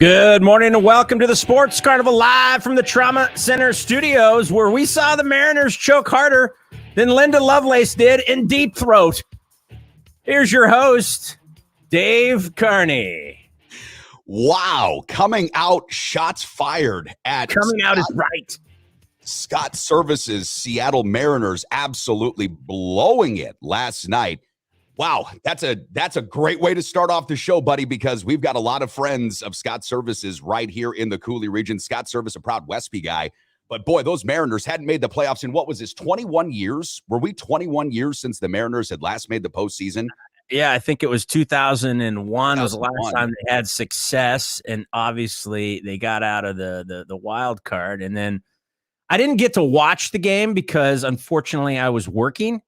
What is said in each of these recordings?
Good morning and welcome to the Sports Carnival live from the Trauma Center studios, where we saw the Mariners choke harder than Linda Lovelace did in Deep Throat. Here's your host, Dave Carney. Wow, coming out, shots fired at Coming out is right. Scott Service's Seattle Mariners absolutely blowing it last night. Wow, that's a great way to start off the show, buddy, because we've got a lot of friends of Scott Service's right here in the Cooley region. Scott Service, a proud Westby guy. But boy, those Mariners hadn't made the playoffs in, what was this, 21 years? Were we 21 years since the Mariners had last made the postseason? Yeah, I think it was 2001 was the last time they had success, and obviously they got out of the wild card. And then I didn't get to watch the game because, unfortunately, I was working.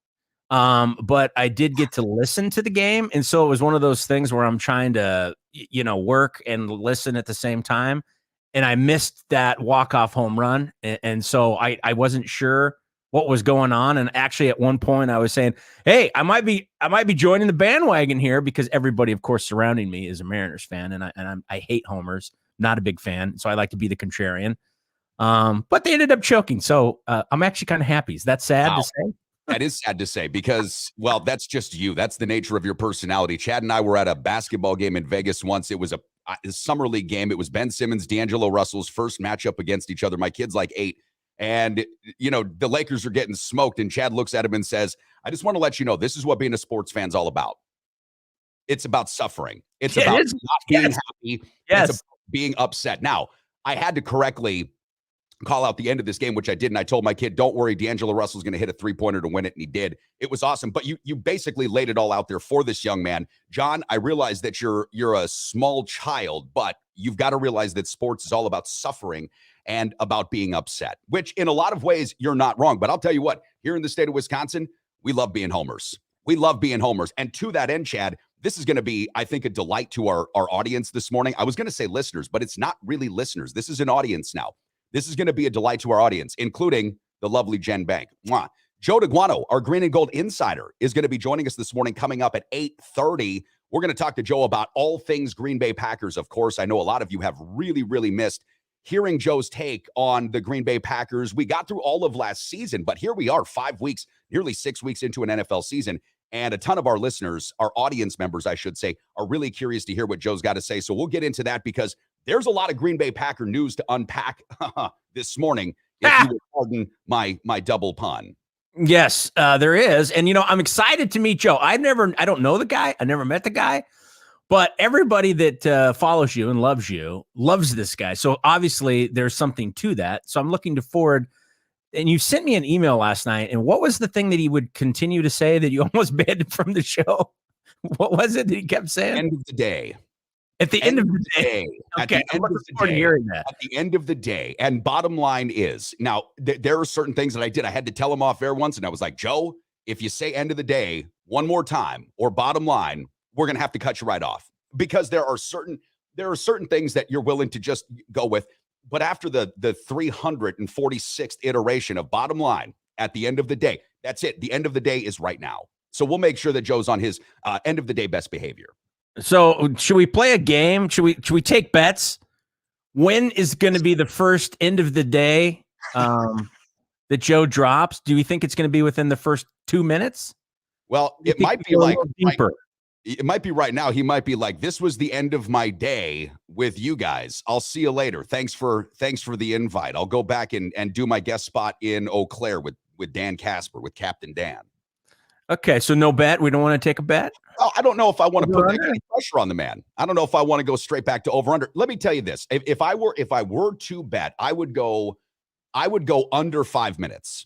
But I did get to listen to the game. And so it was one of those things where I'm trying to, work and listen at the same time. And I missed that walk-off home run. And so I wasn't sure what was going on. And actually at one point I was saying, hey, I might be joining the bandwagon here, because everybody, of course, surrounding me is a Mariners fan. And I hate homers, not a big fan. So I like to be the contrarian. But they ended up choking. So I'm actually kind of happy. Is that sad to say? That is sad to say because, well, that's just you. That's the nature of your personality. Chad and I were at a basketball game in Vegas once. It was a summer league game. It was Ben Simmons, D'Angelo Russell's first matchup against each other. My kid's like 8. And, the Lakers are getting smoked. And Chad looks at him and says, I just want to let you know, this is what being a sports fan's all about. It's about suffering. It's about not being happy. Yes. It's about being upset. Now, I had to correctly call out the end of this game, which I did, and I told my kid, don't worry, D'Angelo Russell's going to hit a three-pointer to win it, and he did. It was awesome, but you basically laid it all out there for this young man. John, I realize that you're a small child, but you've got to realize that sports is all about suffering and about being upset, which in a lot of ways, you're not wrong. But I'll tell you what, here in the state of Wisconsin, we love being homers. We love being homers. And to that end, Chad, this is going to be, I think, a delight to our audience this morning. I was going to say listeners, but it's not really listeners. This is an audience now. This is going to be a delight to our audience, including the lovely Jen Bank. Mwah. Joe Daguanno, our Green and Gold insider, is going to be joining us this morning coming up at 8:30. We're going to talk to Joe about all things Green Bay Packers. Of course, I know a lot of you have really, really missed hearing Joe's take on the Green Bay Packers. We got through all of last season, but here we are 5 weeks, nearly 6 weeks into an NFL season. And a ton of our listeners, our audience members, I should say, are really curious to hear what Joe's got to say. So we'll get into that because there's a lot of Green Bay Packer news to unpack this morning, if you would pardon my double pun. Yes, there is. And, I'm excited to meet Joe. I don't know the guy. I never met the guy. But everybody that follows you and loves this guy. So obviously there's something to that. So I'm looking forward. And you sent me an email last night. And what was the thing that he would continue to say that you almost banned from the show? What was it that he kept saying? End of the day. At the end of the day. Okay, I'm looking forward to hearing that. At the end of the day. And bottom line is, now, there are certain things that I did. I had to tell him off air once, and I was like, Joe, if you say end of the day one more time or bottom line, we're going to have to cut you right off. Because there are certain things that you're willing to just go with. But after the 346th iteration of bottom line, at the end of the day, that's it. The end of the day is right now. So we'll make sure that Joe's on his end of the day best behavior. So should we play a game? Should we take bets? When is going to be the first end of the day that Joe drops? Do you think it's going to be within the first 2 minutes? Well, it might be like deeper. It might be right now. He might be like, this was the end of my day with you guys. I'll see you later. Thanks for the invite. I'll go back and do my guest spot in Eau Claire with Dan Casper, with Captain Dan. Okay, so no bet. We don't want to take a bet. Well, I don't know if I want to put any pressure on the man. I don't know if I want to go straight back to over under. Let me tell you this: if I were to bet, I would go under 5 minutes.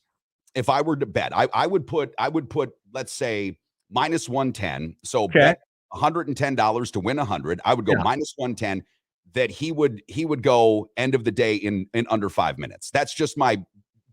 If I were to bet, I would put let's say minus 110. So bet $110 to win 100. I would go minus 110 that he would go end of the day in under 5 minutes. That's just my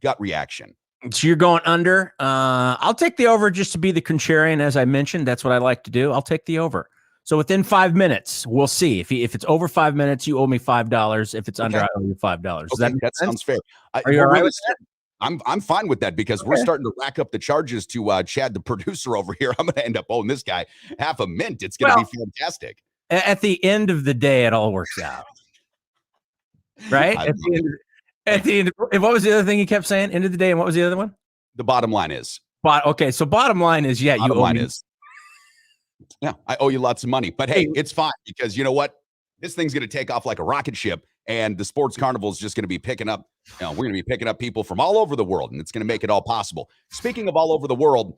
gut reaction. So you're going under. I'll take the over just to be the contrarian, as I mentioned. That's what I like to do. I'll take the over. So within 5 minutes, we'll see. If it's over 5 minutes, you owe me $5. If it's under, I owe you $5. That sounds fair. Are you all right with that? I'm fine with that because we're starting to rack up the charges to Chad, the producer over here. I'm going to end up owing this guy $half a mint. It's going to be fantastic. At the end of the day, it all works out. right? At the end, and what was the other thing he kept saying? End of the day, and what was the other one? The bottom line is. Okay, so bottom line is, yeah, you owe me. Yeah, I owe you lots of money. But hey, it's fine because you know what? This thing's going to take off like a rocket ship, and the Sports Carnival is just going to be picking up. We're going to be picking up people from all over the world, and it's going to make it all possible. Speaking of all over the world,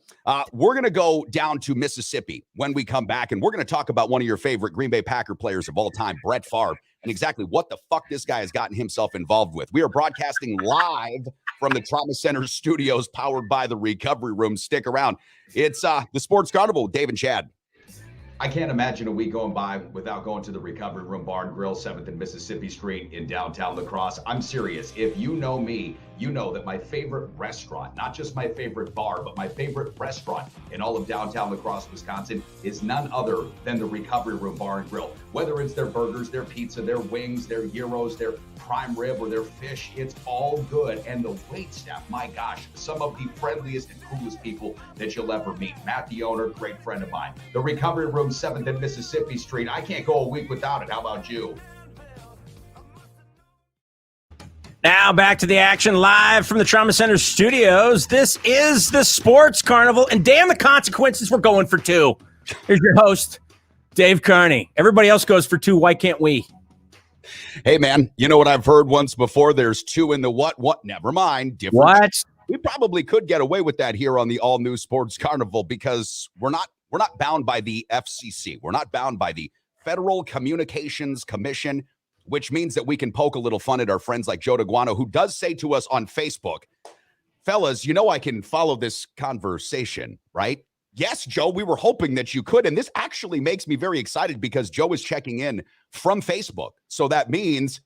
we're going to go down to Mississippi when we come back, and we're going to talk about one of your favorite Green Bay Packer players of all time, Brett Farve, and exactly what the fuck this guy has gotten himself involved with. We are broadcasting live from the Trauma Center studios powered by the Recovery Room. Stick around. It's the Sports Carnival with Dave and Chad. I can't imagine a week going by without going to the Recovery Room Bar and Grill, 7th and Mississippi Street in downtown La Crosse. I'm serious. If you know me, you know that my favorite restaurant, not just my favorite bar, but my favorite restaurant in all of downtown La Crosse, Wisconsin, is none other than the Recovery Room Bar and Grill. Whether it's their burgers, their pizza, their wings, their gyros, their prime rib, or their fish, it's all good. And the wait staff, my gosh, some of the friendliest and coolest people that you'll ever meet. Matt, the owner, great friend of mine. The Recovery Room, 7th and Mississippi Street. I can't go a week without it. How about you? Now back to the action live from the Trauma Center studios. This is the Sports Carnival, and damn the consequences, we're going for two. Here's your host, Dave Carney. Everybody else goes for two. Why can't we? Hey, man, you know what I've heard once before? There's two in the what? Never mind. Different. What? We probably could get away with that here on the all-new Sports Carnival because we're not bound by the FCC. We're not bound by the Federal Communications Commission, which means that we can poke a little fun at our friends like Joe Daguanno, who does say to us on Facebook, fellas, you know I can follow this conversation, right? Yes, Joe, we were hoping that you could. And this actually makes me very excited because Joe is checking in from Facebook. So that means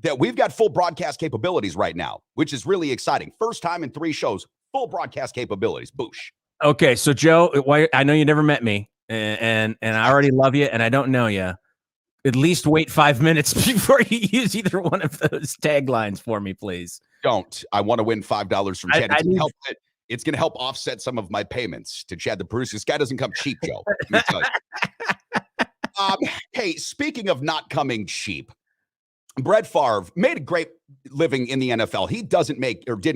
that we've got full broadcast capabilities right now, which is really exciting. First time in 3 shows, full broadcast capabilities. Boosh. Okay, so Joe, I know you never met me, and I already love you, and I don't know you. At least wait 5 minutes before you use either one of those taglines for me, please. Don't. I want to win $5 from Chad. It's going to help offset some of my payments to Chad the producer. This guy doesn't come cheap, Joe. Let me tell you. Hey, speaking of not coming cheap, Brett Farve made a great living in the NFL. He didn't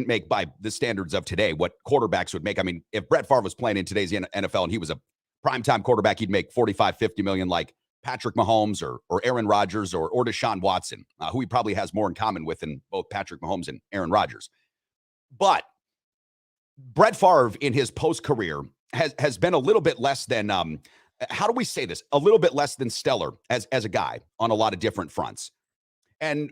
make by the standards of today what quarterbacks would make. I mean, if Brett Farve was playing in today's NFL and he was a primetime quarterback, he'd make 45, 50 million like Patrick Mahomes or Aaron Rodgers or Deshaun Watson, who he probably has more in common with than both Patrick Mahomes and Aaron Rodgers. But Brett Farve in his post-career has been a little bit less than, how do we say this? A little bit less than stellar as a guy on a lot of different fronts. And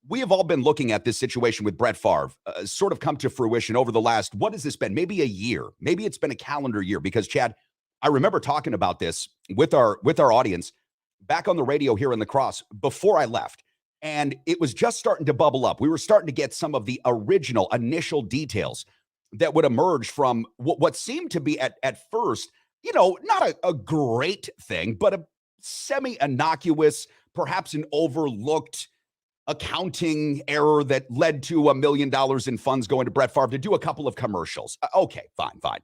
we have all been looking at this situation with Brett Farve sort of come to fruition over the last, what has this been? Maybe a year. Maybe it's been a calendar year because, Chad, I remember talking about this with our audience back on the radio here in La Crosse before I left. And it was just starting to bubble up. We were starting to get some of the initial details that would emerge from what seemed to be at first, not a great thing, but a semi-innocuous, perhaps an overlooked accounting error that led to $1 million in funds going to Brett Farve to do a couple of commercials. Okay, fine.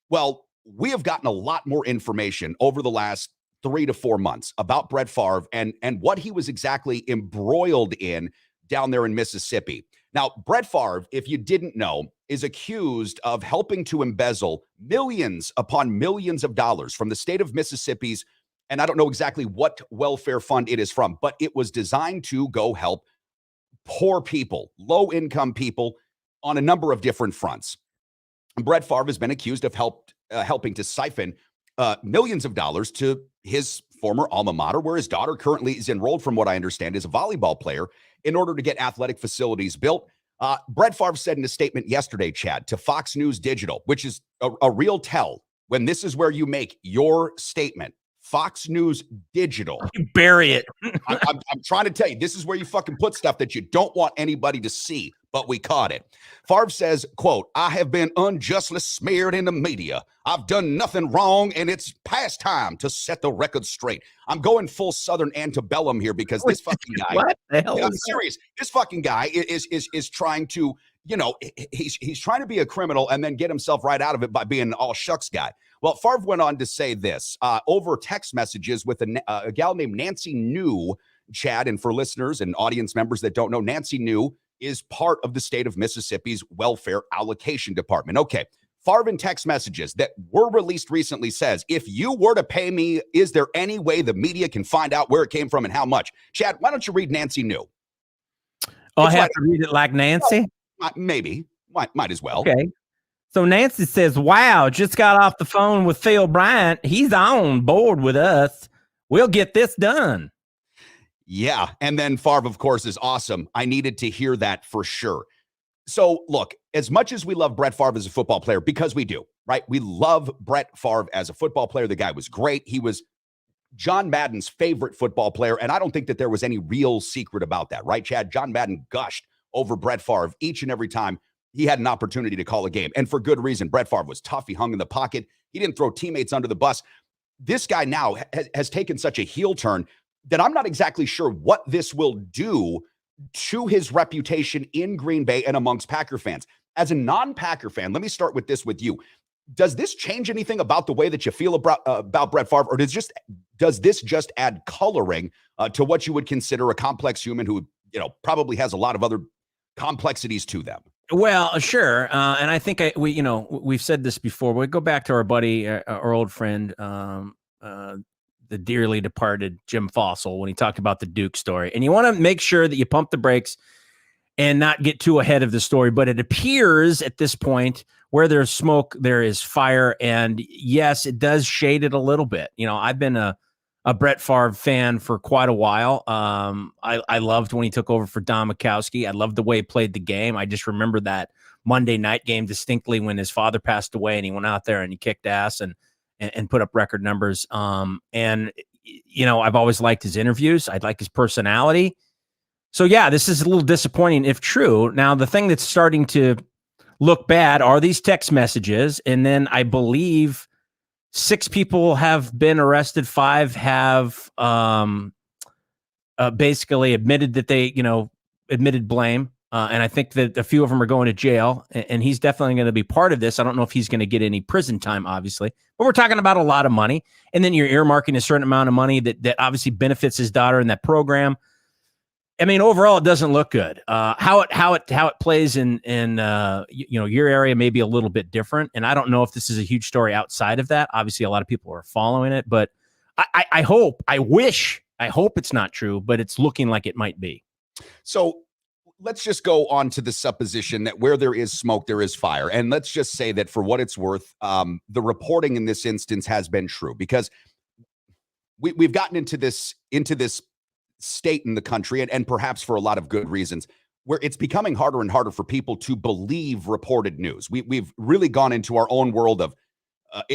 Well, we have gotten a lot more information over the last 3 to 4 months about Brett Farve and what he was exactly embroiled in down there in Mississippi. Now, Brett Farve, if you didn't know, is accused of helping to embezzle millions upon millions of dollars from the state of Mississippi's, and I don't know exactly what welfare fund it is from, but it was designed to go help poor people, low-income people on a number of different fronts. Brett Farve has been accused of helping to siphon millions of dollars to his former alma mater, where his daughter currently is enrolled, from what I understand, as a volleyball player in order to get athletic facilities built. Brett Farve said in a statement yesterday, Chad, to Fox News Digital, which is a real tell when this is where you make your statement. Fox News Digital. You bury it. I'm trying to tell you, this is where you fucking put stuff that you don't want anybody to see, but we caught it. Favre says, quote, "I have been unjustly smeared in the media. I've done nothing wrong, and it's past time to set the record straight." I'm going full Southern antebellum here because this fucking guy, what the hell? I'm serious. This fucking guy is trying to, he's trying to be a criminal and then get himself right out of it by being an all shucks guy. Well, Favre went on to say this over text messages with a gal named Nancy New. Chad, and for listeners and audience members that don't know, Nancy New is part of the state of Mississippi's welfare allocation department. Okay. Farve in text messages that were released recently says, if you were to pay me, is there any way the media can find out where it came from and how much? Chad, why don't you read Nancy New? Oh, I have to read it like Nancy? Well, maybe. Might as well. Okay. So Nancy says, wow, just got off the phone with Phil Bryant. He's on board with us. We'll get this done. Yeah. And then Farve, of course, is awesome. I needed to hear that for sure. So look, as much as we love Brett Farve as a football player, because we do, right? We love Brett Farve as a football player. The guy was great. He was John Madden's favorite football player. And I don't think that there was any real secret about that, right, Chad? John Madden gushed over Brett Farve each and every time he had an opportunity to call a game. And for good reason. Brett Farve was tough. He hung in the pocket. He didn't throw teammates under the bus. This guy now has taken such a heel turn that I'm not exactly sure what this will do to his reputation in Green Bay and amongst Packer fans. As a non-Packer fan, let me start with this with you. Does this change anything about the way that you feel about Brett Farve, or does this just add coloring to what you would consider a complex human who, probably has a lot of other complexities to them? Well, sure. And I think we've said this before. We go back to our buddy, our old friend, the dearly departed Jim Fossil, when he talked about the Duke story. And you want to make sure that you pump the brakes and not get too ahead of the story. But it appears at this point, where there's smoke, there is fire. And yes, it does shade it a little bit. I've been a Brett Favre fan for quite a while. I loved when he took over for Don Majkowski. I loved the way he played the game. I just remember that Monday night game distinctly when his father passed away and he went out there and he kicked ass and put up record numbers. And I've always liked his interviews. I like his personality. So yeah, this is a little disappointing if true. Now, the thing that's starting to look bad are these text messages. And then I believe 6 people have been arrested. 5 have basically admitted that they, admitted blame. And I think that a few of them are going to jail, and he's definitely going to be part of this. I don't know if he's going to get any prison time, obviously, but we're talking about a lot of money. And then you're earmarking a certain amount of money that obviously benefits his daughter in that program. I mean, overall, it doesn't look good. How it plays in your area may be a little bit different. And I don't know if this is a huge story outside of that. Obviously, a lot of people are following it, but I hope it's not true, but it's looking like it might be. So let's just go on to the supposition that where there is smoke, there is fire. And let's just say that for what it's worth, the reporting in this instance has been true, because we've gotten into this state in the country, and perhaps for a lot of good reasons, where it's becoming harder and harder for people to believe reported news. We've really gone into our own world of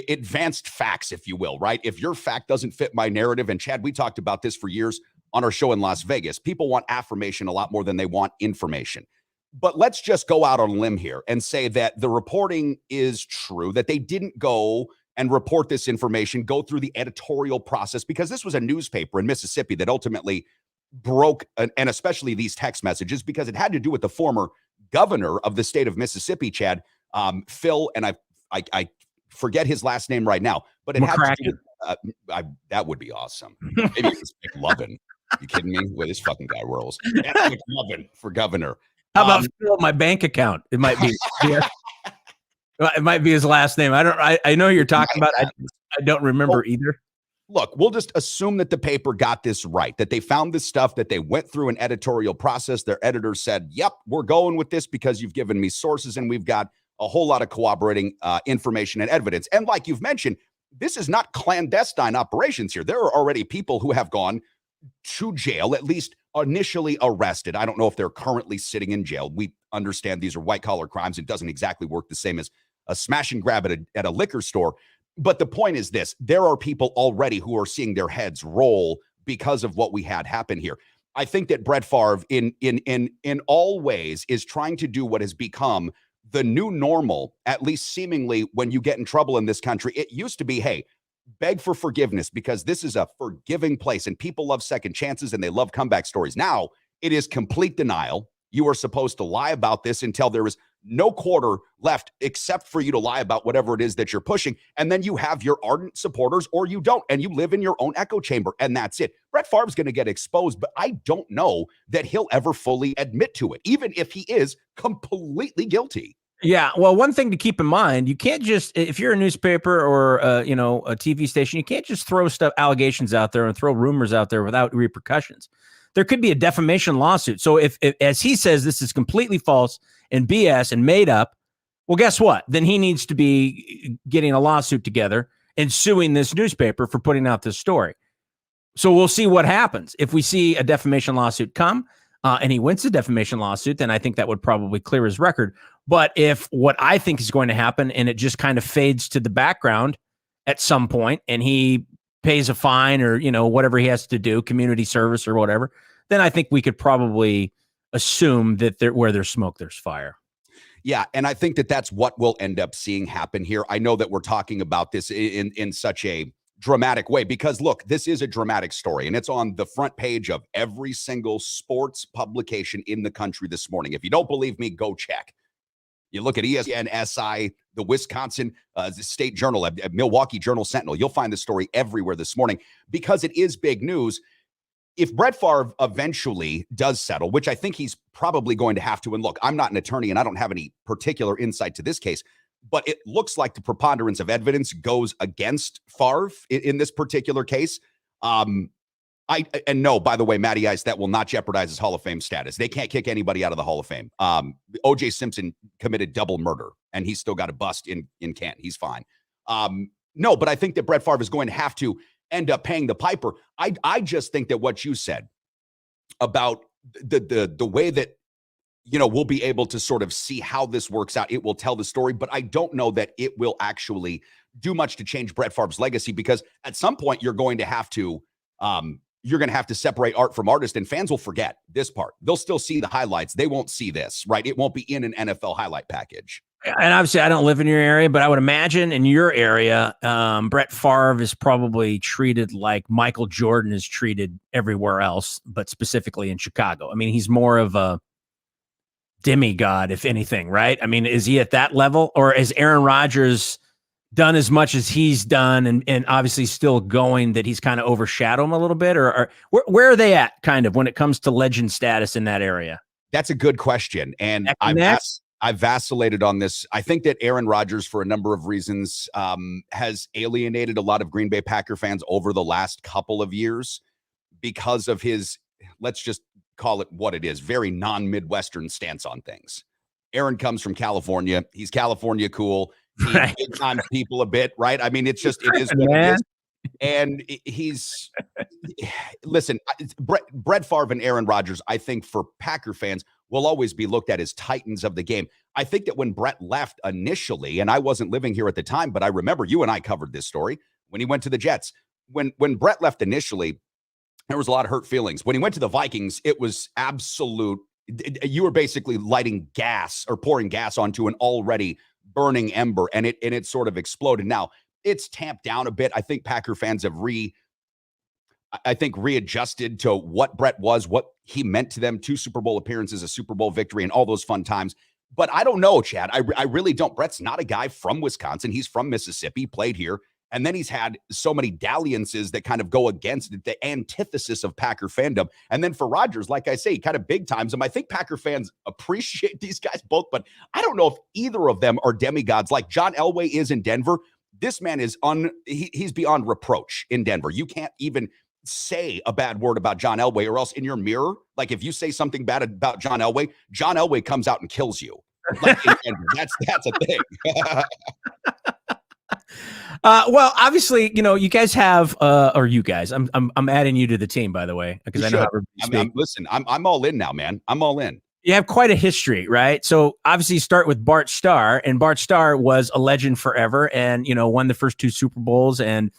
advanced facts, if you will, right? If your fact doesn't fit my narrative, and Chad, we talked about this for years on our show in Las Vegas, people want affirmation a lot more than they want information. But let's just go out on a limb here and say that the reporting is true, that they didn't go and report this information, go through the editorial process, because this was a newspaper in Mississippi that ultimately broke, and especially these text messages, because it had to do with the former governor of the state of Mississippi, Chad, Phil, and I forget his last name right now, but it had to do with, that would be awesome. Maybe it was McLovin. You kidding me? Where this fucking guy rolls. McLovin for governor. How about Phil, my bank account? It might be. Yeah. It might be his last name. I know you're talking about. I don't remember either. Look, we'll just assume that the paper got this right, that they found this stuff, that they went through an editorial process. Their editor said, yep, we're going with this because you've given me sources and we've got a whole lot of corroborating information and evidence. And like you've mentioned, this is not clandestine operations here. There are already people who have gone to jail, at least initially arrested. I don't know if they're currently sitting in jail. We understand these are white collar crimes. It doesn't exactly work the same as a smash and grab at a liquor store. But the point is this: there are people already who are seeing their heads roll because of what we had happen here. I think that Brett Farve in all ways is trying to do what has become the new normal, at least seemingly, when you get in trouble in this country. It used to be, hey, beg for forgiveness, because this is a forgiving place and people love second chances and they love comeback stories. Now it is complete denial. You are supposed to lie about this until there is no quarter left except for you to lie about whatever it is that you're pushing. And then you have your ardent supporters or you don't, and you live in your own echo chamber, and that's it. Brett Favre's going to get exposed, but I don't know that he'll ever fully admit to it, even if he is completely guilty. Yeah. Well, one thing to keep in mind, you can't just, if you're a newspaper or, a TV station, you can't just throw allegations out there and throw rumors out there without repercussions. There could be a defamation lawsuit. So if as he says, this is completely false and BS and made up, well, guess what? Then he needs to be getting a lawsuit together and suing this newspaper for putting out this story. So we'll see what happens. If we see a defamation lawsuit come and he wins the defamation lawsuit, then I think that would probably clear his record. But if what I think is going to happen and it just kind of fades to the background at some point and he pays a fine or, whatever he has to do, community service or whatever, then I think we could probably assume that where there's smoke, there's fire. Yeah, and I think that that's what we'll end up seeing happen here. I know that we're talking about this in such a dramatic way because, look, this is a dramatic story, and it's on the front page of every single sports publication in the country this morning. If you don't believe me, go check. You look at ESPN, SI, the Wisconsin State Journal, Milwaukee Journal Sentinel. You'll find the story everywhere this morning because it is big news. If Brett Farve eventually does settle, which I think he's probably going to have to, and look, I'm not an attorney and I don't have any particular insight to this case, but it looks like the preponderance of evidence goes against Favre in this particular case. No, by the way, Matty Ice, that will not jeopardize his Hall of Fame status. They can't kick anybody out of the Hall of Fame. O.J. Simpson committed double murder, and he's still got a bust in Canton. He's fine. No, but I think that Brett Favre is going to have to end up paying the piper. I just think that what you said about the way that, we'll be able to sort of see how this works out. It will tell the story, but I don't know that it will actually do much to change Brett Favre's legacy because at some point you're going to have to separate art from artist, and fans will forget this part. They'll still see the highlights. They won't see this, right? It won't be in an NFL highlight package. And obviously, I don't live in your area, but I would imagine in your area, Brett Favre is probably treated like Michael Jordan is treated everywhere else, but specifically in Chicago. I mean, he's more of a demigod, if anything, right? I mean, is he at that level, or is Aaron Rodgers done as much as he's done and obviously still going that he's kind of overshadowed him a little bit, or where are they at kind of when it comes to legend status in that area? That's a good question. And I've vacillated on this. I think that Aaron Rodgers, for a number of reasons, has alienated a lot of Green Bay Packer fans over the last couple of years because of his, let's just call it what it is, very non-Midwestern stance on things. Aaron comes from California. He's California cool. He big time people a bit, right? I mean, it is what it is. And listen, Brett Favre and Aaron Rodgers, I think for Packer fans, will always be looked at as titans of the game. I think that when Brett left initially, and I wasn't living here at the time, but I remember you and I covered this story when he went to the Jets. When Brett left initially, there was a lot of hurt feelings. When he went to the Vikings, it was absolute. You were basically lighting gas or pouring gas onto an already burning ember, and it sort of exploded. Now it's tamped down a bit. I think Packer fans have readjusted to what Brett was, what he meant to them, 2 Super Bowl appearances, a Super Bowl victory, and all those fun times. But I don't know, Chad. I really don't. Brett's not a guy from Wisconsin. He's from Mississippi, played here. And then he's had so many dalliances that kind of go against the antithesis of Packer fandom. And then for Rodgers, like I say, he kind of big times him. I think Packer fans appreciate these guys both, but I don't know if either of them are demigods like John Elway is in Denver. This man is he's beyond reproach in Denver. You can't even say a bad word about John Elway, or else in your mirror, like if you say something bad about John Elway comes out and kills you. Like in Denver. That's a thing. Well, obviously, you guys have, or you guys, I'm adding you to the team, by the way, because I know how everybody speaks. Listen, I'm all in now, man. I'm all in. You have quite a history, right? So obviously you start with Bart Starr, and Bart Starr was a legend forever and, won the first 2 Super Bowls and,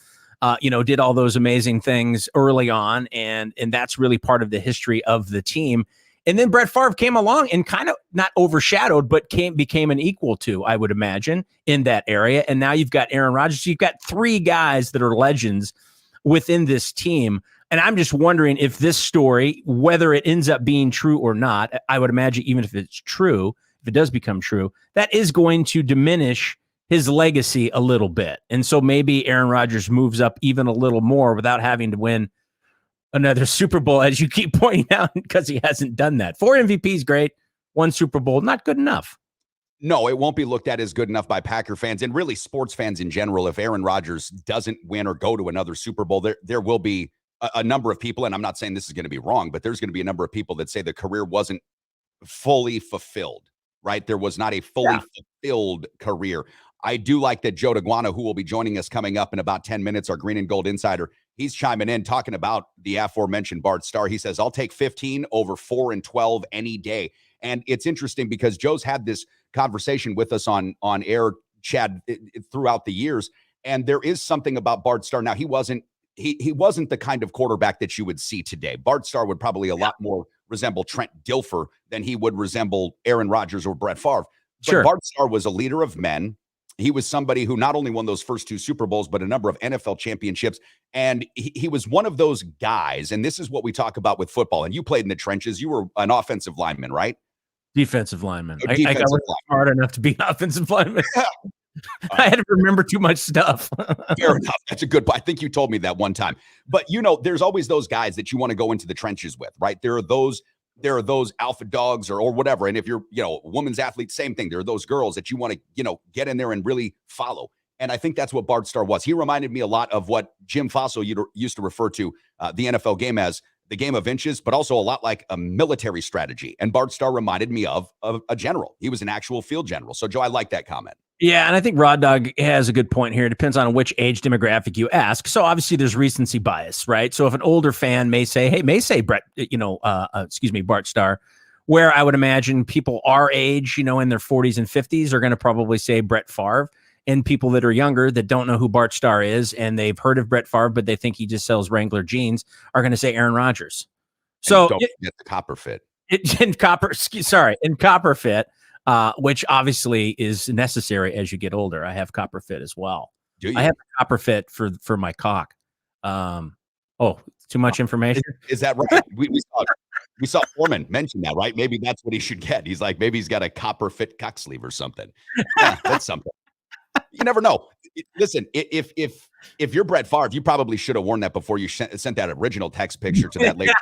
did all those amazing things early on. And that's really part of the history of the team. And then Brett Favre came along and kind of not overshadowed, but became an equal to, I would imagine, in that area. And now you've got Aaron Rodgers. So you've got 3 guys that are legends within this team. And I'm just wondering if this story, whether it ends up being true or not, I would imagine even if it's true, if it does become true, that is going to diminish his legacy a little bit. And so maybe Aaron Rodgers moves up even a little more without having to win another Super Bowl, as you keep pointing out, because he hasn't done that. 4 MVPs, great. 1 Super Bowl, not good enough. No, it won't be looked at as good enough by Packer fans and really sports fans in general. If Aaron Rodgers doesn't win or go to another Super Bowl, there will be a number of people, and I'm not saying this is going to be wrong, but there's going to be a number of people that say the career wasn't fully fulfilled, right? There was not a fully fulfilled career. I do like that Joe Daguanno, who will be joining us coming up in about 10 minutes, our Green and Gold Insider, he's chiming in, talking about the aforementioned Bart Starr. He says, I'll take 15 over 4 and 12 any day. And it's interesting because Joe's had this conversation with us on air, Chad, throughout the years. And there is something about Bart Starr. Now, he wasn't the kind of quarterback that you would see today. Bart Starr would probably a lot more resemble Trent Dilfer than he would resemble Aaron Rodgers or Brett Farve. But Sure. Bart Starr was a leader of men. He was somebody who not only won those first 2 Super Bowls, but a number of NFL championships. And he was one of those guys. And this is what we talk about with football. And you played in the trenches. You were an offensive lineman, right? Defensive lineman. A I defensive got lineman. smart enough to be an offensive lineman. I had to remember too much stuff. Fair enough. That's a good point. I think you told me that one time. But, there's always those guys that you want to go into the trenches with, right? There are those alpha dogs or whatever. And if you're, a women's athlete, same thing. There are those girls that you want to, get in there and really follow. And I think that's what Bart Starr was. He reminded me a lot of what Jim Fossil used to refer to the NFL game as the game of inches, but also a lot like a military strategy. And Bart Starr reminded me of a general. He was an actual field general. So, Joe, I like that comment. Yeah, and I think Rod Dog has a good point here. It depends on which age demographic you ask. So obviously there's recency bias, right? So if an older fan may say Bart Starr, where I would imagine people our age, in their 40s and 50s are going to probably say Brett Farve, and people that are younger that don't know who Bart Starr is and they've heard of Brett Favre, but they think he just sells Wrangler jeans are going to say Aaron Rodgers. So don't forget the copper fit. In copper fit. Which obviously is necessary as you get older. I have copper fit as well. Do you? I have a copper fit for my cock. Too much information. Is that right? We saw Foreman mention that, right? Maybe that's what he should get. He's like, maybe he's got a copper fit cock sleeve or something. Yeah, that's something. You never know. Listen, if you're Brett Favre, you probably should have worn that before you sent that original text picture to that lady.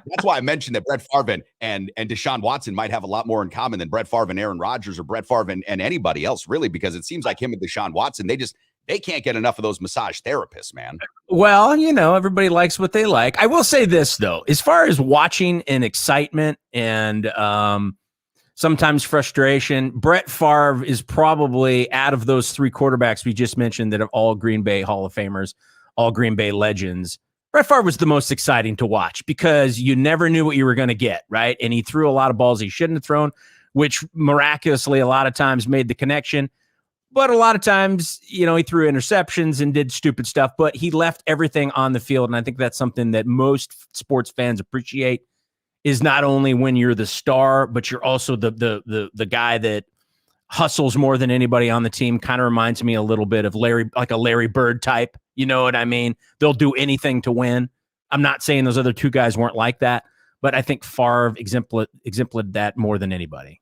That's why I mentioned that Brett Favre and Deshaun Watson might have a lot more in common than Brett Favre and Aaron Rodgers or Brett Favre and anybody else, really, because it seems like him and Deshaun Watson, they can't get enough of those massage therapists, man. Well, everybody likes what they like. I will say this, though, as far as watching and excitement and sometimes frustration, Brett Favre is probably, out of those 3 quarterbacks we just mentioned that are all Green Bay Hall of Famers, all Green Bay legends, Brett Favre was the most exciting to watch because you never knew what you were going to get, right? And he threw a lot of balls he shouldn't have thrown, which miraculously a lot of times made the connection. But a lot of times, he threw interceptions and did stupid stuff, but he left everything on the field. And I think that's something that most sports fans appreciate, is not only when you're the star, but you're also the guy that hustles more than anybody on the team. Kind of reminds me a little bit of like a Larry Bird type. You know what I mean? They'll do anything to win. I'm not saying those other 2 guys weren't like that, but I think Favre exemplified that more than anybody.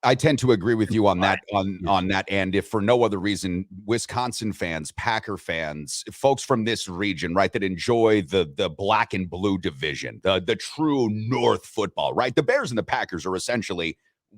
I tend to agree with you on that, on that. And if for no other reason, Wisconsin fans, Packer fans, folks from this region, right, that enjoy the black and blue division, the true North football, right? The Bears and the Packers are essentially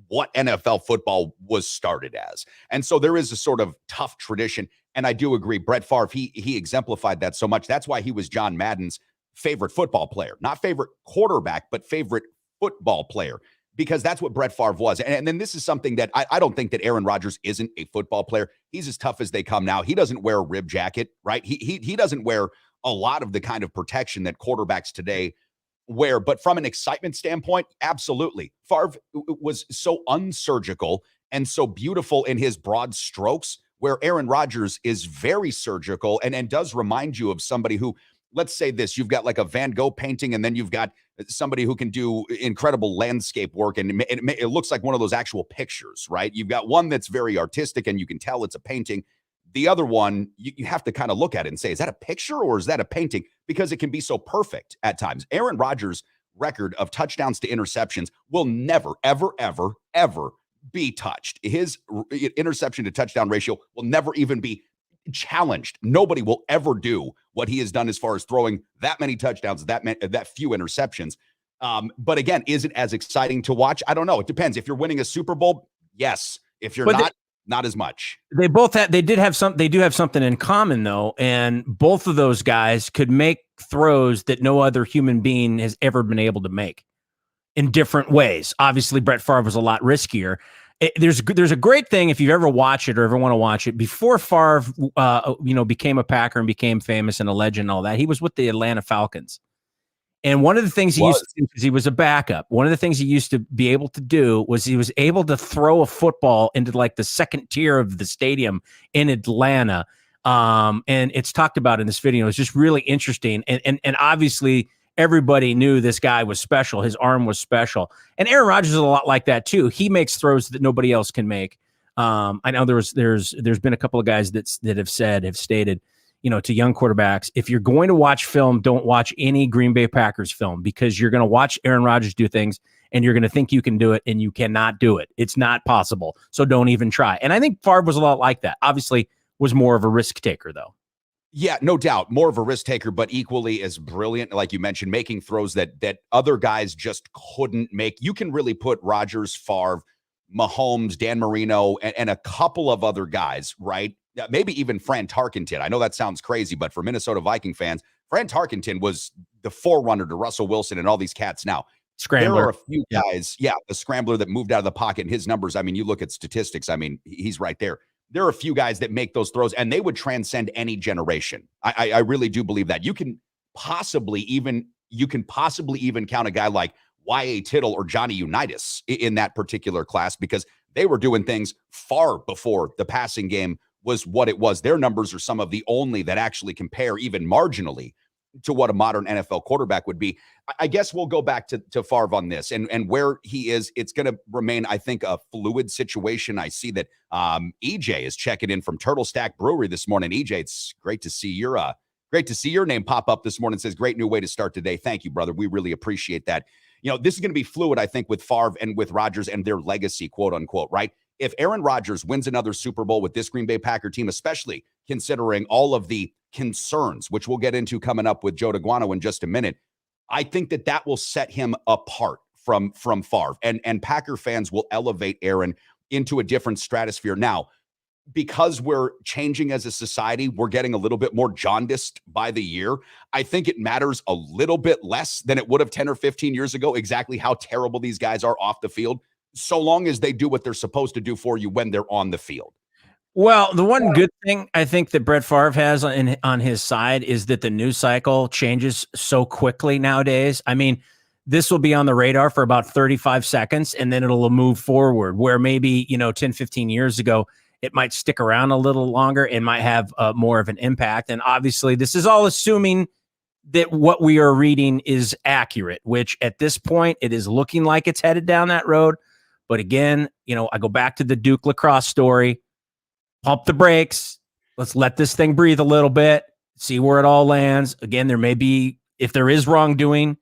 what NFL football was started as. And so there is a sort of tough tradition. And I do agree, Brett Favre, he exemplified that so much. That's why he was John Madden's favorite football player, not favorite quarterback, but favorite football player, because that's what Brett Favre was. And then this is something that I don't think that Aaron Rodgers isn't a football player. He's as tough as they come now. He doesn't wear a rib jacket, right? He doesn't wear a lot of the kind of protection that quarterbacks today wear. But from an excitement standpoint, absolutely. Favre was so unsurgical and so beautiful in his broad strokes, where Aaron Rodgers is very surgical and does remind you of somebody who, let's say this, you've got like a Van Gogh painting, and then you've got somebody who can do incredible landscape work, and it looks like one of those actual pictures, right? You've got one that's very artistic and you can tell it's a painting. The other one, you have to kind of look at it and say, is that a picture or is that a painting? Because it can be so perfect at times. Aaron Rodgers' record of touchdowns to interceptions will never, ever, ever, ever be touched. His interception to touchdown ratio will never even be challenged. Nobody will ever do what he has done as far as throwing that many touchdowns, that few interceptions. But again, is it as exciting to watch? I don't know. It depends. If you're winning a Super Bowl, yes. If you're not as much. They do have something in common though. And both of those guys could make throws that no other human being has ever been able to make in different ways. Obviously, Brett Farve was a lot riskier. There's a great thing if you ever watch it or ever want to watch it. Before Favre, became a Packer and became famous and a legend and all that, he was with the Atlanta Falcons. And one of the things he used to do, because he was a backup, one of the things he used to be able to do was he was able to throw a football into like the second tier of the stadium in Atlanta. And it's talked about in this video. It's just really interesting. And obviously everybody knew this guy was special. His arm was special. And Aaron Rodgers is a lot like that too. He makes throws that nobody else can make. I know there's been a couple of guys that have stated, to young quarterbacks, if you're going to watch film, don't watch any Green Bay Packers film, because you're going to watch Aaron Rodgers do things and you're going to think you can do it and you cannot do it. It's not possible. So don't even try. And I think Favre was a lot like that. Obviously was more of a risk taker though. Yeah, no doubt. More of a risk taker, but equally as brilliant, like you mentioned, making throws that other guys just couldn't make. You can really put Rodgers, Favre, Mahomes, Dan Marino, and a couple of other guys, right? Maybe even Fran Tarkenton. I know that sounds crazy, but for Minnesota Viking fans, Fran Tarkenton was the forerunner to Russell Wilson and all these cats now. Scrambler. There are a few guys, the scrambler that moved out of the pocket, and his numbers, I mean, you look at statistics, I mean, he's right there. There are a few guys that make those throws, and they would transcend any generation. I really do believe that. You can possibly even count a guy like Y.A. Tittle or Johnny Unitas in that particular class, because they were doing things far before the passing game was what it was. Their numbers are some of the only that actually compare even marginally to what a modern NFL quarterback would be. I guess we'll go back to Favre on this and where he is. It's going to remain, I think, a fluid situation. I see that EJ is checking in from Turtle Stack Brewery this morning. EJ, it's great to see your name pop up this morning. It says, great new way to start today. Thank you, brother. We really appreciate that. This is going to be fluid, I think, with Favre and with Rodgers and their legacy, quote unquote, right? If Aaron Rodgers wins another Super Bowl with this Green Bay Packer team, especially considering all of the concerns, which we'll get into coming up with Joe Daguanno in just a minute, I think that will set him apart from Favre. And Packer fans will elevate Aaron into a different stratosphere. Now, because we're changing as a society, we're getting a little bit more jaundiced by the year. I think it matters a little bit less than it would have 10 or 15 years ago, exactly how terrible these guys are off the field, so long as they do what they're supposed to do for you when they're on the field. Well, the one good thing I think that Brett Favre has on his side is that the news cycle changes so quickly nowadays. I mean, this will be on the radar for about 35 seconds, and then it'll move forward, where maybe, 10, 15 years ago, it might stick around a little longer and might have more of an impact. And obviously, this is all assuming that what we are reading is accurate, which at this point, it is looking like it's headed down that road. But again, I go back to the Duke lacrosse story. Pump the brakes. Let's let this thing breathe a little bit, see where it all lands. Again, there may be, if there is wrongdoing,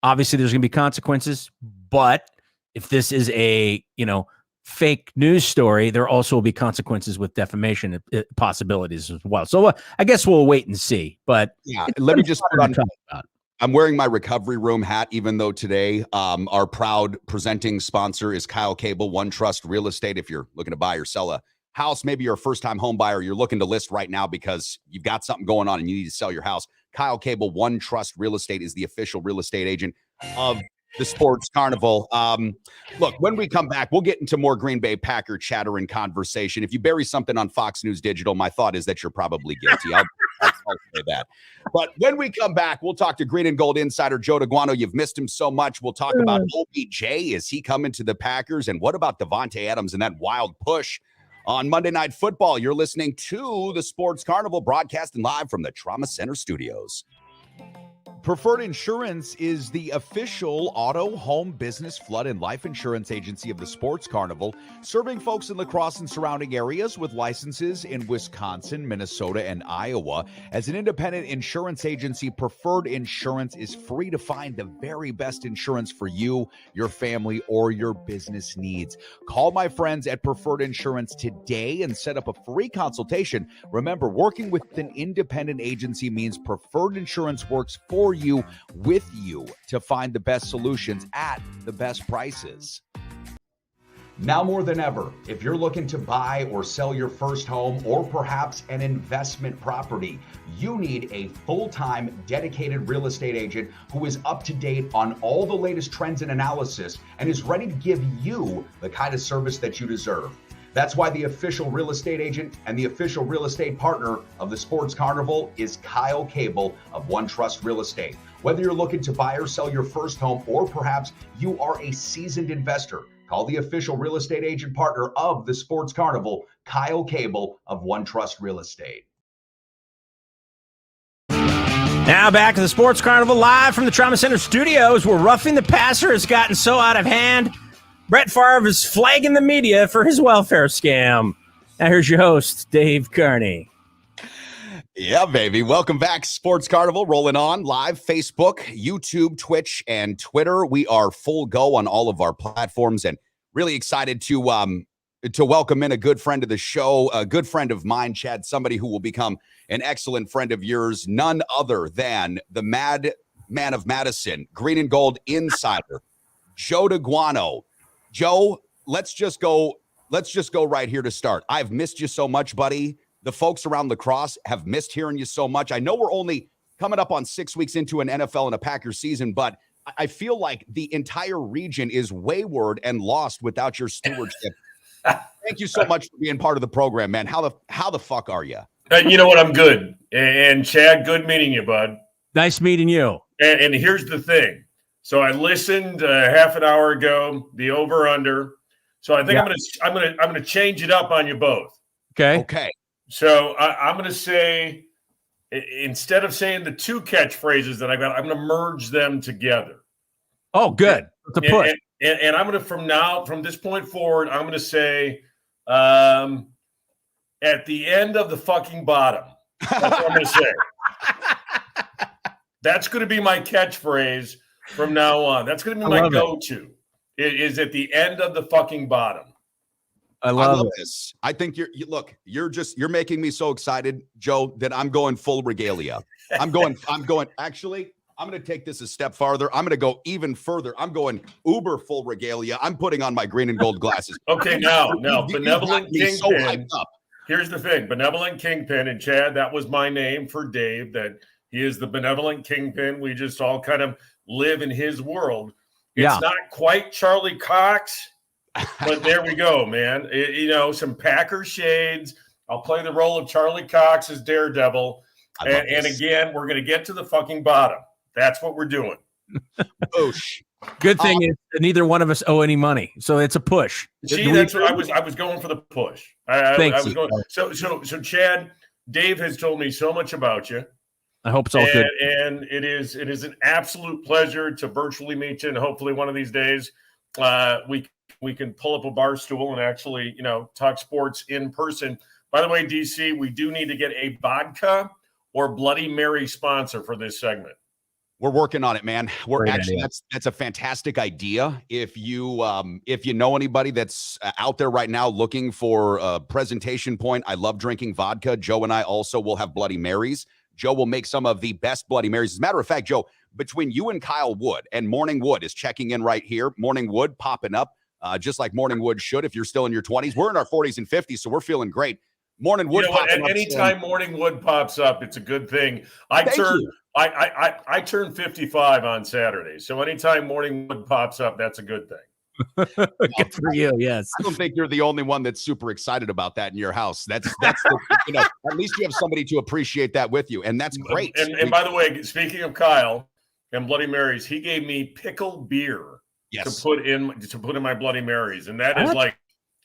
obviously there's going to be consequences. But if this is a, fake news story, there also will be consequences with defamation possibilities as well. So I guess we'll wait and see. But yeah, let me just put on top of that. I'm wearing my recovery room hat, even though today our proud presenting sponsor is Kyle Cable, One Trust Real Estate. If you're looking to buy or sell a house, maybe you're a first-time home buyer, you're looking to list right now because you've got something going on and you need to sell your house, Kyle Cable, One Trust Real Estate is the official real estate agent of the Sports Carnival. Look, when we come back, we'll get into more Green Bay Packer chatter and conversation. If you bury something on Fox News Digital, my thought is that you're probably guilty. I'll say that. But when we come back, we'll talk to Green and Gold insider Joe Daguanno. You've missed him so much. We'll talk about OBJ. Is he coming to the Packers? And what about Devontae Adams and that wild push on Monday Night Football? You're listening to the Sports Carnival, broadcasting live from the Trauma Center studios. Preferred Insurance is the official auto, home, business, flood, and life insurance agency of the Sports Carnival, serving folks in La Crosse and surrounding areas with licenses in Wisconsin, Minnesota, and Iowa. As an independent insurance agency, Preferred Insurance is free to find the very best insurance for you, your family, or your business needs. Call my friends at Preferred Insurance today and set up a free consultation. Remember, working with an independent agency means Preferred Insurance works for you, with you, to find the best solutions at the best prices. Now more than ever, if you're looking to buy or sell your first home or perhaps an investment property, you need a full-time dedicated real estate agent who is up to date on all the latest trends and analysis and is ready to give you the kind of service that you deserve. That's why the official real estate agent and the official real estate partner of the Sports Carnival is Kyle Cable of One Trust Real Estate. Whether you're looking to buy or sell your first home, or perhaps you are a seasoned investor, call the official real estate agent partner of the Sports Carnival, Kyle Cable of One Trust Real Estate. Now back to the Sports Carnival live from the Trauma Center studios, where roughing the passer has gotten so out of hand, Brett Farve is flagging the media for his welfare scam. Now here's your host, Dave Carney. Yeah, baby. Welcome back. Sports Carnival rolling on live, Facebook, YouTube, Twitch, and Twitter. We are full go on all of our platforms, and really excited to welcome in a good friend of the show, a good friend of mine, Chad, somebody who will become an excellent friend of yours, none other than the Mad Man of Madison, Green and Gold Insider, Joe Daguanno. Joe, let's just go right here to start. I've missed you so much, buddy. The folks around La Crosse have missed hearing you so much. I know we're only coming up on 6 weeks into an NFL and a Packers season, but I feel like the entire region is wayward and lost without your stewardship. Thank you so much for being part of the program, man. How the fuck are you? You know what? I'm good. And Chad, good meeting you, bud. Nice meeting you. And here's the thing. So I listened half an hour ago, the over/under. So I think I'm gonna change it up on you both. Okay. So I'm gonna say, instead of saying the two catchphrases that I got, I'm gonna merge them together. Oh, good. It's a push. And I'm gonna from this point forward, I'm gonna say, at the end of the fucking bottom. That's what I'm gonna say. That's gonna be my catchphrase from now on. That's going to be my go-to. It is at the end of the fucking bottom. I love this. I think you're making me so excited, Joe, that I'm going full regalia. Actually, I'm going to take this a step farther. I'm going to go even further. I'm going uber full regalia. I'm putting on my green and gold glasses. Okay, now, Benevolent Kingpin. So hyped up. Here's the thing. Benevolent Kingpin, and Chad, that was my name for Dave, that he is the Benevolent Kingpin. We just all kind of live in his world. It's not quite Charlie Cox, but there we go, man. Some Packer shades. I'll play the role of Charlie Cox as Daredevil. And again, we're going to get to the fucking bottom. That's what we're doing. Boosh. Good thing is neither one of us owe any money, so it's a push. See, that's what I was going for the push. I was going. So Chad, Dave has told me so much about you. I hope it's all good. And it is an absolute pleasure to virtually meet you, and hopefully one of these days we can pull up a bar stool and actually talk sports in person. By the way, DC, we do need to get a vodka or Bloody Mary sponsor for this segment. We're working on it, man. That's a fantastic idea. If you know anybody that's out there right now looking for a presentation point, I love drinking vodka. Joe and I also will have Bloody Marys. Joe will make some of the best Bloody Marys. As a matter of fact, Joe, between you and Kyle Wood, and Morning Wood is checking in right here. Morning Wood popping up, just like Morning Wood should if you're still in your 20s. We're in our 40s and 50s, so we're feeling great. Morning Wood popping up. Anytime Morning Wood pops up, it's a good thing. I turn 55 on Saturday, so anytime Morning Wood pops up, that's a good thing. Good for you, yes. I don't think you're the only one that's super excited about that in your house. That's at least you have somebody to appreciate that with you, and that's great. And by the way, speaking of Kyle and Bloody Marys, he gave me pickled beer to put in my Bloody Marys, and that is like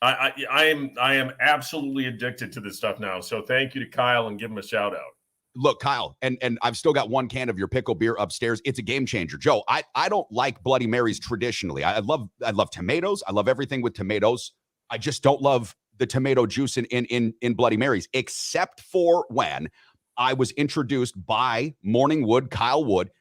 I am absolutely addicted to this stuff now. So thank you to Kyle and give him a shout out. Look, Kyle, and I've still got one can of your pickle beer upstairs. It's a game changer. Joe, I don't like Bloody Marys traditionally. I love tomatoes. I love everything with tomatoes. I just don't love the tomato juice in Bloody Marys, except for when I was introduced by Morning Wood, Kyle Wood,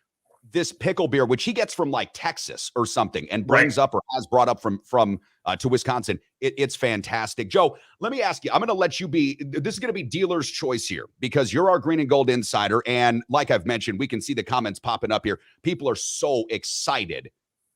this pickle beer, which he gets from like Texas or something and brings up or has brought up from to Wisconsin. It's fantastic. Joe, let me ask you, I'm going to let you this is going to be dealer's choice here because you're our green and gold insider. And like I've mentioned, we can see the comments popping up here. People are so excited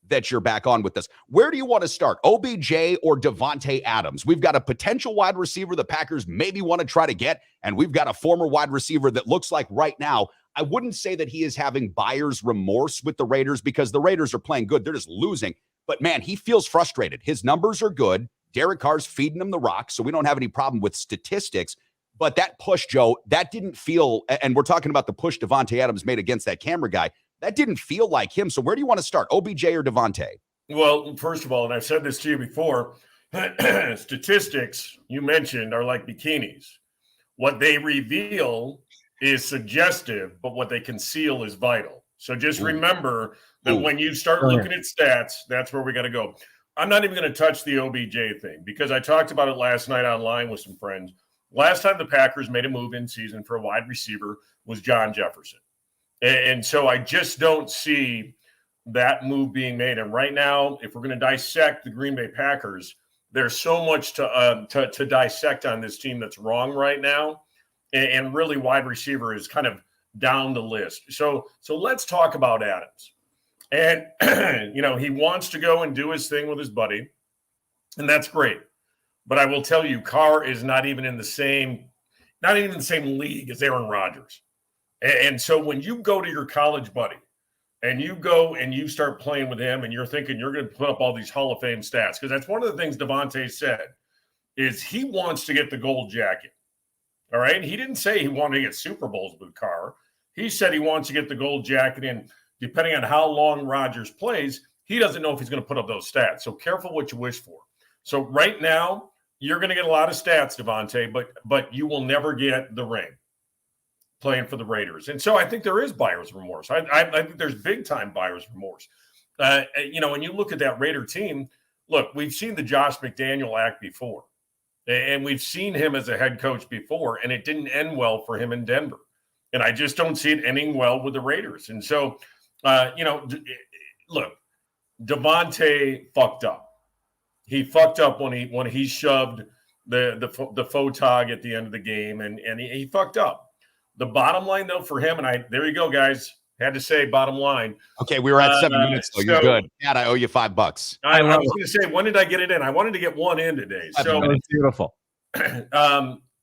that you're back on with us. Where do you want to start? OBJ or Davante Adams? We've got a potential wide receiver the Packers maybe want to try to get, and we've got a former wide receiver that looks like right now, I wouldn't say that he is having buyer's remorse with the Raiders because the Raiders are playing good. They're just losing. But, man, he feels frustrated. His numbers are good. Derek Carr's feeding him the rock, so we don't have any problem with statistics. But that push, Joe, that didn't feel – and we're talking about the push Davante Adams made against that camera guy. That didn't feel like him. So where do you want to start, OBJ or Davante? Well, first of all, and I've said this to you before, statistics you mentioned are like bikinis. What they reveal is suggestive, but what they conceal is vital. So just remember that when you start looking at stats, that's where we got to go. I'm not even going to touch the OBJ thing because I talked about it last night online with some friends. Last time the Packers made a move in season for a wide receiver was John Jefferson. And so I just don't see that move being made. And right now, if we're going to dissect the Green Bay Packers, there's so much to dissect on this team that's wrong right now. And really wide receiver is kind of down the list. So let's talk about Adams. And, he wants to go and do his thing with his buddy, and that's great. But I will tell you, Carr is not even in the same league as Aaron Rodgers. And so when you go to your college buddy and you go and you start playing with him and you're thinking you're going to put up all these Hall of Fame stats, because that's one of the things Davante said is he wants to get the gold jacket. All right. He didn't say he wanted to get Super Bowls with Carr. He said he wants to get the gold jacket. And depending on how long Rodgers plays, he doesn't know if he's going to put up those stats. So careful what you wish for. So right now, you're going to get a lot of stats, Davante, but you will never get the ring playing for the Raiders. And so I think there is buyer's remorse. I think there's big time buyer's remorse. When you look at that Raider team, look, we've seen the Josh McDaniel act before. And we've seen him as a head coach before, and it didn't end well for him in Denver. And I just don't see it ending well with the Raiders. And so, look, Davante fucked up. He fucked up when he shoved the photog at the end of the game, and he fucked up. The bottom line, though, for him, and there you go, guys. Had to say bottom line. Okay, we were at 7 minutes, so you're good. Dad, I owe you $5. I was going to say, when did I get it in? I wanted to get one in today. So that's beautiful.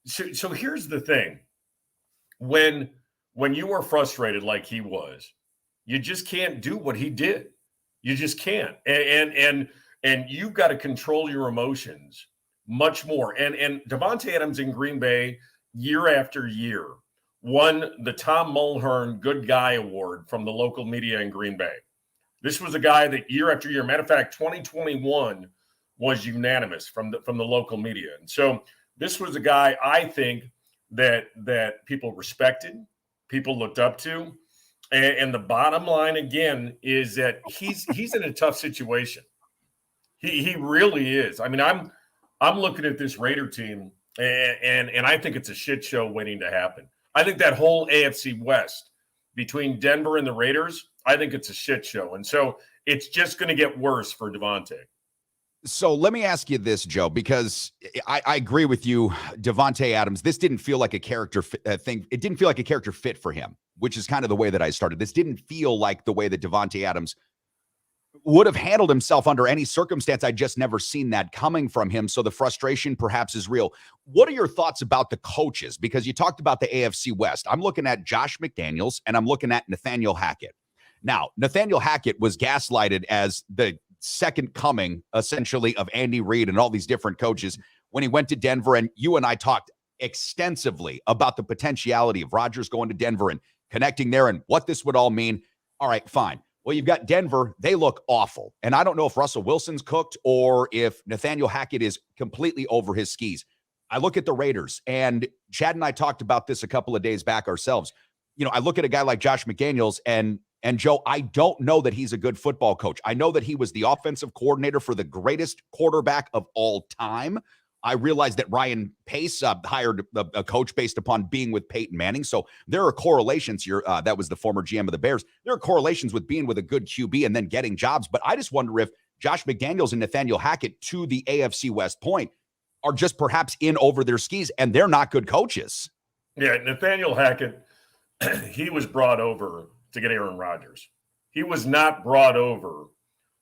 So here's the thing. When you are frustrated like he was, you just can't do what he did. You just can't. And you've got to control your emotions much more. And Davante Adams in Green Bay year after year won the Tom Mulhern Good Guy Award from the local media in Green Bay. This was a guy that year after year, matter of fact, 2021 was unanimous from the local media. And so this was a guy I think that people respected, people looked up to. And the bottom line again is that he's in a tough situation. He really is. I mean, I'm looking at this Raider team and I think it's a shit show waiting to happen. I think that whole AFC West between Denver and the Raiders, I think it's a shit show. And so it's just going to get worse for Davante. So let me ask you this, Joe, because I agree with you, Davante Adams. This didn't feel like a character thing. It didn't feel like a character fit for him, which is kind of the way that I started. This didn't feel like the way that Davante Adams would have handled himself under any circumstance. I just never seen that coming from him. So the frustration perhaps is real. What are your thoughts about the coaches? Because you talked about the AFC West. I'm looking at Josh McDaniels and I'm looking at Nathaniel Hackett. Now, Nathaniel Hackett was gaslighted as the second coming, essentially, of Andy Reid and all these different coaches when he went to Denver. And you and I talked extensively about the potentiality of Rodgers going to Denver and connecting there and what this would all mean. All right, fine. Well, you've got Denver. They look awful. And I don't know if Russell Wilson's cooked or if Nathaniel Hackett is completely over his skis. I look at the Raiders, and Chad and I talked about this a couple of days back ourselves. I look at a guy like Josh McDaniels, and Joe, I don't know that he's a good football coach. I know that he was the offensive coordinator for the greatest quarterback of all time. I realized that Ryan Pace hired a coach based upon being with Peyton Manning. So there are correlations here. That was the former GM of the Bears. There are correlations with being with a good QB and then getting jobs. But I just wonder if Josh McDaniels and Nathaniel Hackett, to the AFC West point, are just perhaps in over their skis, and they're not good coaches. Yeah, Nathaniel Hackett, he was brought over to get Aaron Rodgers. He was not brought over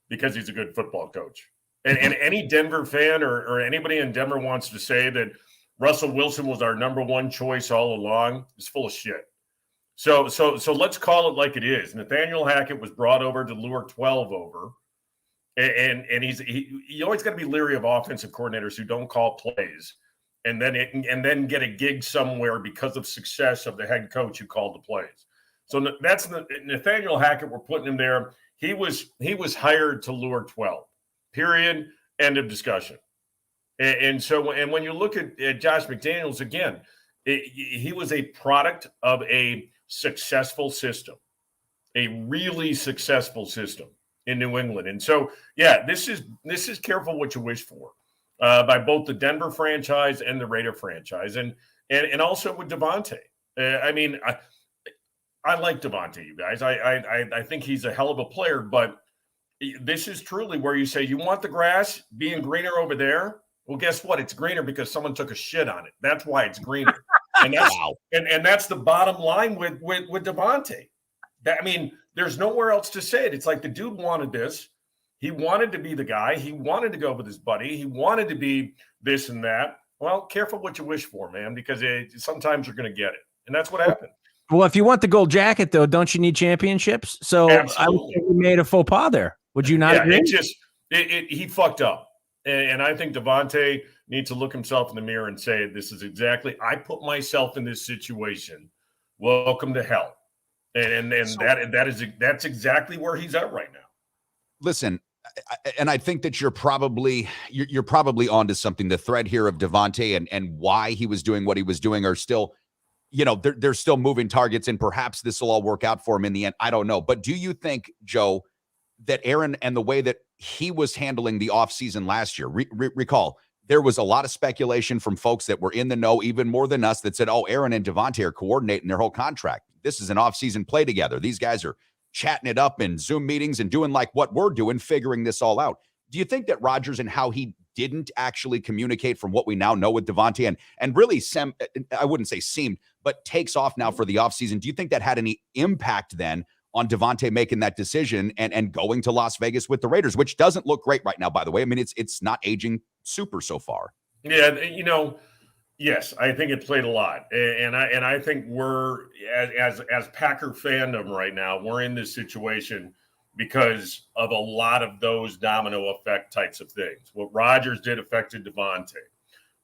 because he's a good football coach. And any Denver fan or anybody in Denver wants to say that Russell Wilson was our number one choice all along is full of shit. So let's call it like it is. Nathaniel Hackett was brought over to lure 12 over. And you always got to be leery of offensive coordinators who don't call plays and then get a gig somewhere because of success of the head coach who called the plays. So that's Nathaniel Hackett. We're putting him there. He was hired to lure 12. Period. End of discussion. And when you look at Josh McDaniels again, he was a product of a successful system, a really successful system in New England. And so, yeah, this is careful what you wish for by both the Denver franchise and the Raider franchise, and also with Davante. I like Davante, you guys. I think he's a hell of a player, but this is truly where you say you want the grass being greener over there. Well, guess what? It's greener because someone took a shit on it. That's why it's greener. And that's and that's the bottom line with Davante. There's nowhere else to say it. It's like the dude wanted this. He wanted to be the guy. He wanted to go with his buddy. He wanted to be this and that. Well, careful what you wish for, man, because sometimes you're going to get it. And that's what happened. Well, if you want the gold jacket, though, don't you need championships? So absolutely. I would say we made a faux pas there. Would you not agree? He fucked up. And I think Davante needs to look himself in the mirror and say, this is exactly, I put myself in this situation. Welcome to hell. That's exactly where he's at right now. Listen, and I think that you're probably onto something. The thread here of Davante and why he was doing what he was doing are still, they're still moving targets, and perhaps this will all work out for him in the end. I don't know. But do you think, Joe, that Aaron and the way that he was handling the offseason last year, recall, there was a lot of speculation from folks that were in the know, even more than us, that said, oh, Aaron and Davante are coordinating their whole contract. This is an offseason play together. These guys are chatting it up in Zoom meetings and doing like what we're doing, figuring this all out. Do you think that Rodgers and how he didn't actually communicate from what we now know with Davante and really, I wouldn't say seemed, but takes off now for the offseason, do you think that had any impact then on Davante making that decision and going to Las Vegas with the Raiders, which doesn't look great right now, by the way? I mean, it's not aging super so far. Yeah, yes, I think it played a lot. And I think we're, as Packer fandom right now, we're in this situation because of a lot of those domino effect types of things. What Rodgers did affected Davante.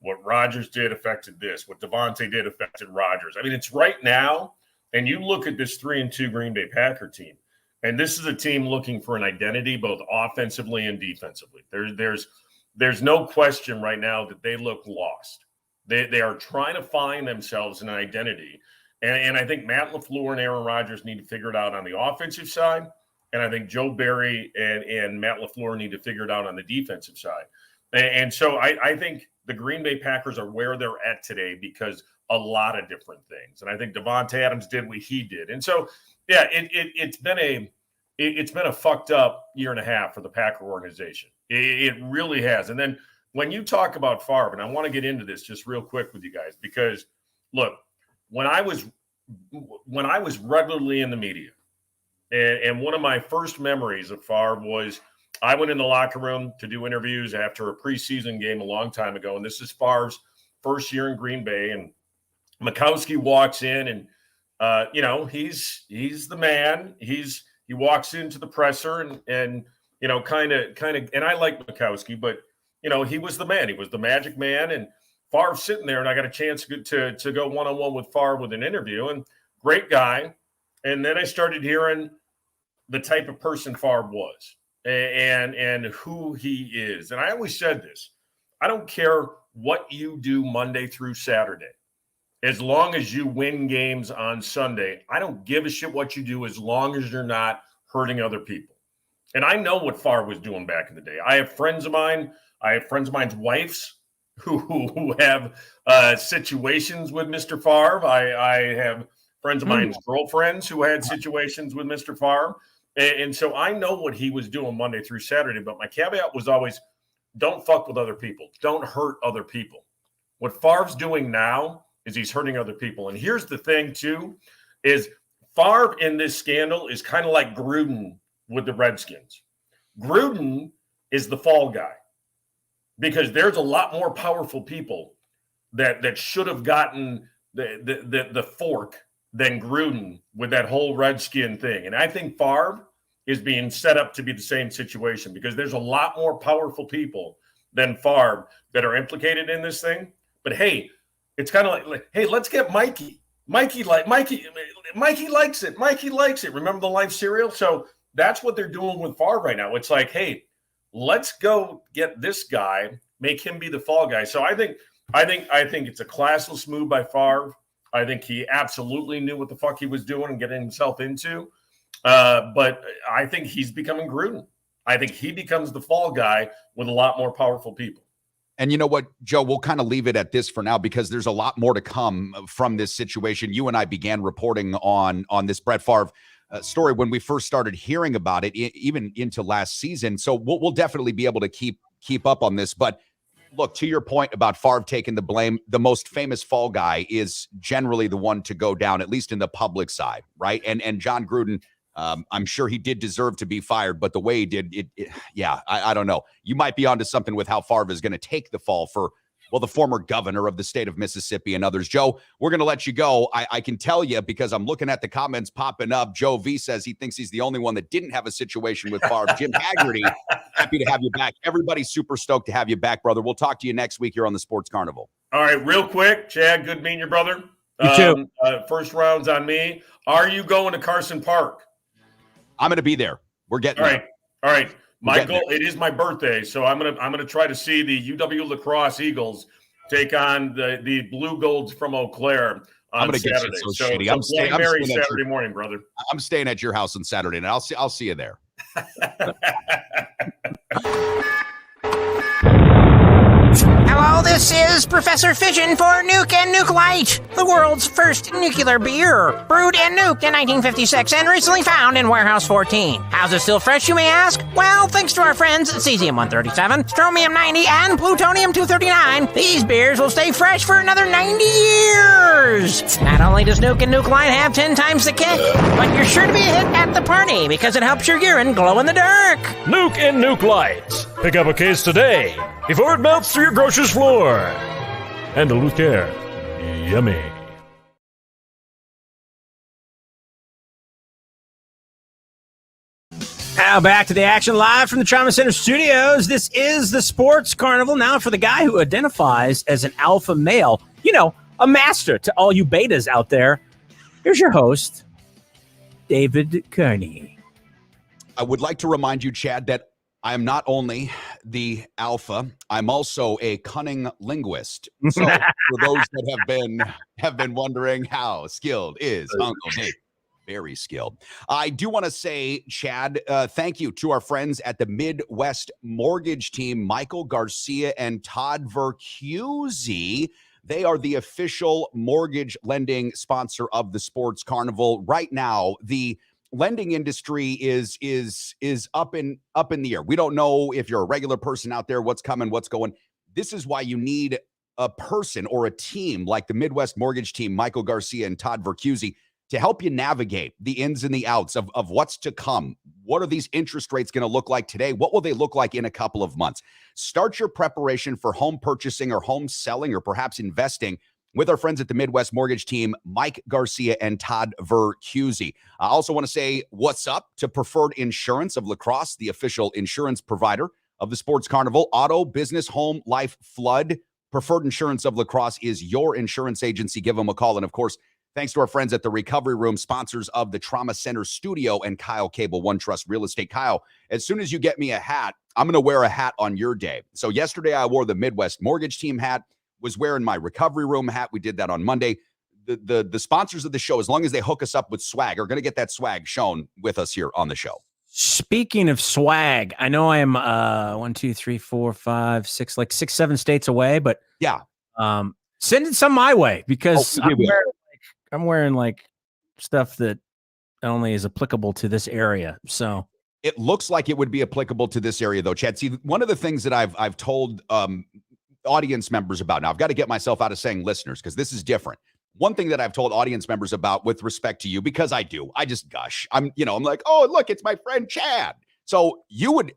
What Rodgers did affected this. What Davante did affected Rodgers. I mean, it's right now, and you look at this 3-2 Green Bay Packer team, and this is a team looking for an identity both offensively and defensively. There's no question right now that they look lost. They are trying to find themselves an identity. And I think Matt LaFleur and Aaron Rodgers need to figure it out on the offensive side. And I think Joe Barry and Matt LaFleur need to figure it out on the defensive side. And so I think the Green Bay Packers are where they're at today because a lot of different things. And I think Davante Adams did what he did. And so, yeah, it's been a fucked up year and a half for the Packer organization. It really has. And then when you talk about Favre, and I want to get into this just real quick with you guys, because look, when I was regularly in the media, and one of my first memories of Favre was I went in the locker room to do interviews after a preseason game a long time ago, and this is Favre's first year in Green Bay, and Mikowski walks in, and he's the man. He walks into the presser and kind of, and I like Mikowski, but he was the man. He was the magic man, and Favre's sitting there, and I got a chance to go one-on-one with Favre with an interview, and great guy. And then I started hearing the type of person Favre was and who he is. And I always said this. I don't care what you do Monday through Saturday. As long as you win games on Sunday, I don't give a shit what you do as long as you're not hurting other people. And I know what Favre was doing back in the day. I have friends of mine's wives who have situations with Mr. Favre. I have friends of mine's girlfriends who had situations with Mr. Favre. And so I know what he was doing Monday through Saturday. But my caveat was always, don't fuck with other people. Don't hurt other people. What Favre's doing now is he's hurting other people. And here's the thing, too, is Favre in this scandal is kind of like Gruden with the Redskins. Gruden is the fall guy because there's a lot more powerful people that should have gotten the fork than Gruden with that whole Redskin thing. And I think Favre is being set up to be the same situation because there's a lot more powerful people than Favre that are implicated in this thing. But hey, it's kind of like, hey, let's get Mikey. Mikey likes it. Mikey likes it. Remember the Life cereal? So that's what they're doing with Favre right now. It's like, hey, let's go get this guy, make him be the fall guy. So I think it's a classless move by Favre. I think he absolutely knew what the fuck he was doing and getting himself into. But I think he's becoming Gruden. I think he becomes the fall guy with a lot more powerful people. And you know what, Joe, we'll kind of leave it at this for now because there's a lot more to come from this situation. You and I began reporting on this Brett Farve story when we first started hearing about it, even into last season. So we'll definitely be able to keep up on this. But look, to your point about Favre taking the blame, the most famous fall guy is generally the one to go down, at least in the public side, right? And John Gruden, I'm sure he did deserve to be fired, but the way he did I don't know. You might be onto something with how Favre is going to take the fall for, well, the former governor of the state of Mississippi and others. Joe, we're going to let you go. I can tell you because I'm looking at the comments popping up. Joe V says he thinks he's the only one that didn't have a situation with Favre. Jim Haggerty, happy to have you back. Everybody's super stoked to have you back, brother. We'll talk to you next week here on the Sports Carnival. All right, real quick, Chad, good meeting your brother. You too. First round's on me. Are you going to Carson Park? I'm going to be there. We're getting all there. Right. My goal, it is my birthday, so I'm gonna try to see the UW Lacrosse Eagles take on the Blue Golds from Eau Claire on Saturday. Get you so shitty. I'm staying Saturday morning, brother. I'm staying at your house on Saturday, and I'll see you there. Hello, this is Professor Fission for Nuke and Nuke Light, the world's first nuclear beer. Brewed and nuked in 1956 and recently found in Warehouse 14. How's it still fresh, you may ask? Well, thanks to our friends Cesium-137, Stromium-90, and Plutonium-239, these beers will stay fresh for another 90 years. Not only does Nuke and Nuke Light have 10 times the kick, but you're sure to be a hit at the party because it helps your urine glow in the dark. Nuke and Nuke Light. Pick up a case today before it melts through your grocer's floor. And Duluth Care. Yummy. Now back to the action live from the Trauma Center studios. This is the Sports Carnival. Now for the guy who identifies as an alpha male, a master to all you betas out there. Here's your host, David Carney. I would like to remind you, Chad, that I am not only the alpha, I'm also a cunning linguist. So for those that have been wondering how skilled is Uncle Dave, very skilled. I do want to say, Chad, thank you to our friends at the Midwest Mortgage Team, Michael Garcia and Todd Vercuse. They are the official mortgage lending sponsor of the Sports Carnival. Right now, the lending industry is up in the air. We don't know if you're a regular person out there, what's coming, what's going. This is why you need a person or a team like the Midwest Mortgage Team, Michael Garcia and Todd Vercuse, to help you navigate the ins and the outs of what's to come. What are these interest rates going to look like today? What will they look like in a couple of months? Start your preparation for home purchasing or home selling or perhaps investing with our friends at the Midwest Mortgage Team, Mike Garcia and Todd Vercuse. I also want to say what's up to Preferred Insurance of La Crosse, the official insurance provider of the Sports Carnival. Auto, business, home, life, flood. Preferred Insurance of La Crosse is your insurance agency. Give them a call. And of course, thanks to our friends at the Recovery Room, sponsors of the Trauma Center Studio, and Kyle Cable, One Trust Real Estate. Kyle, as soon as you get me a hat, I'm going to wear a hat on your day. So yesterday I wore the Midwest Mortgage Team hat, was wearing my recovery room hat. We did that on Monday. The sponsors of the show, as long as they hook us up with swag, are going to get that swag shown with us here on the show. Speaking of swag, I know I am 6, 7 states away, but yeah, send it some my way because I'm wearing like stuff that only is applicable to this area. So it looks like it would be applicable to this area, though, Chad. See, one of the things that I've told audience members about, now I've got to get myself out of saying listeners because this is different. One thing that I've told audience members about with respect to you, because I just gush. I'm like, oh, look, it's my friend Chad. So you would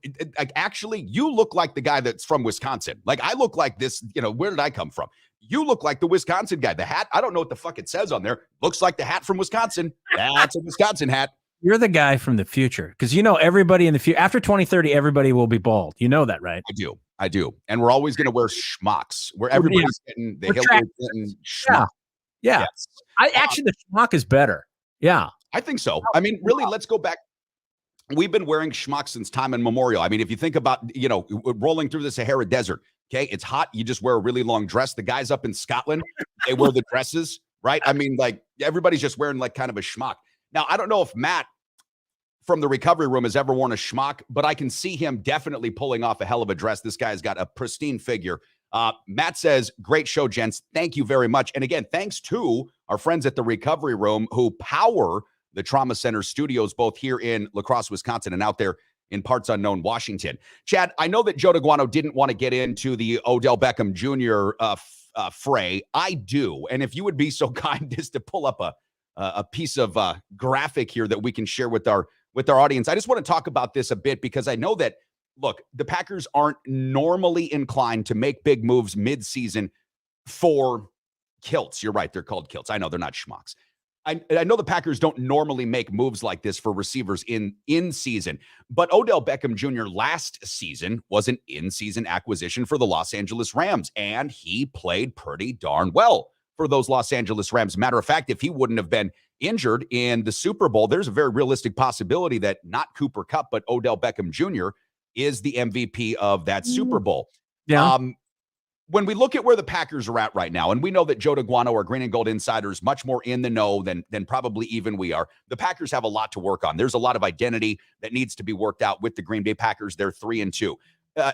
actually, you look like the guy that's from Wisconsin. Like I look like this, where did I come from? You look like the Wisconsin guy. The hat, I don't know what the fuck it says on there. Looks like the hat from Wisconsin. That's a Wisconsin hat. You're the guy from the future because everybody in the future, after 2030, everybody will be bald. You know that, right? I do. And we're always going to wear schmucks where everybody's getting the Hillary Clinton schmuck. Yeah. Yes. Actually, the schmuck is better. Yeah. I think so. I mean, really, let's go back. We've been wearing schmuck since time immemorial. I mean, if you think about, rolling through the Sahara Desert, okay, it's hot. You just wear a really long dress. The guys up in Scotland, they wear the dresses, right? I mean, like everybody's just wearing like kind of a schmuck. Now, I don't know if Matt from the recovery room has ever worn a schmuck, but I can see him definitely pulling off a hell of a dress. This guy's got a pristine figure. Matt says, great show, gents. Thank you very much. And again, thanks to our friends at the recovery room who power the Trauma Center studios, both here in La Crosse, Wisconsin, and out there in parts unknown Washington. Chad, I know that Joe Daguanno didn't want to get into the Odell Beckham Jr. Fray. I do. And if you would be so kind as to pull up a piece of graphic here that we can share with our audience. I just want to talk about this a bit because I know that, look, the Packers aren't normally inclined to make big moves mid-season for kilts. You're right. They're called kilts. I know they're not schmucks. I know the Packers don't normally make moves like this for receivers in season, but Odell Beckham Jr. last season was an in-season acquisition for the Los Angeles Rams, and he played pretty darn well for those Los Angeles Rams. Matter of fact, if he wouldn't have been injured in the Super Bowl, there's a very realistic possibility that not Cooper Kupp, but Odell Beckham Jr. is the MVP of that Super Bowl. Yeah. When we look at where the Packers are at right now, and we know that Joe Daguanno, our Green and Gold insider, is much more in the know than probably even we are. The Packers have a lot to work on. There's a lot of identity that needs to be worked out with the Green Bay Packers. They're 3-2.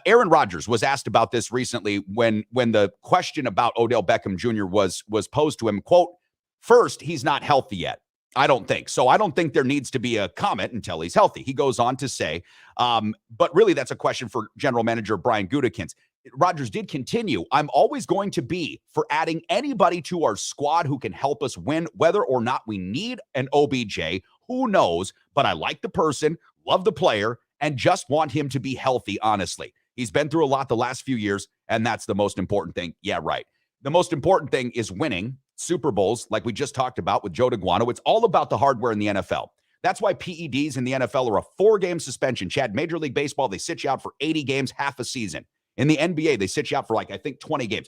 Aaron Rodgers was asked about this recently when the question about Odell Beckham Jr. was posed to him. Quote, first, he's not healthy yet. I don't think. So I don't think there needs to be a comment until he's healthy. He goes on to say, but really that's a question for general manager Brian Gutekunst. Rodgers did continue. I'm always going to be for adding anybody to our squad who can help us win, whether or not we need an OBJ. Who knows? But I like the person, love the player, and just want him to be healthy, honestly. He's been through a lot the last few years, and that's the most important thing. Yeah, right. The most important thing is winning Super Bowls, like we just talked about with Joe Daguanno. It's all about the hardware in the NFL. That's why PEDs in the NFL are a 4-game suspension. Chad, Major League Baseball, they sit you out for 80 games, half a season. In the NBA, they sit you out for 20 games.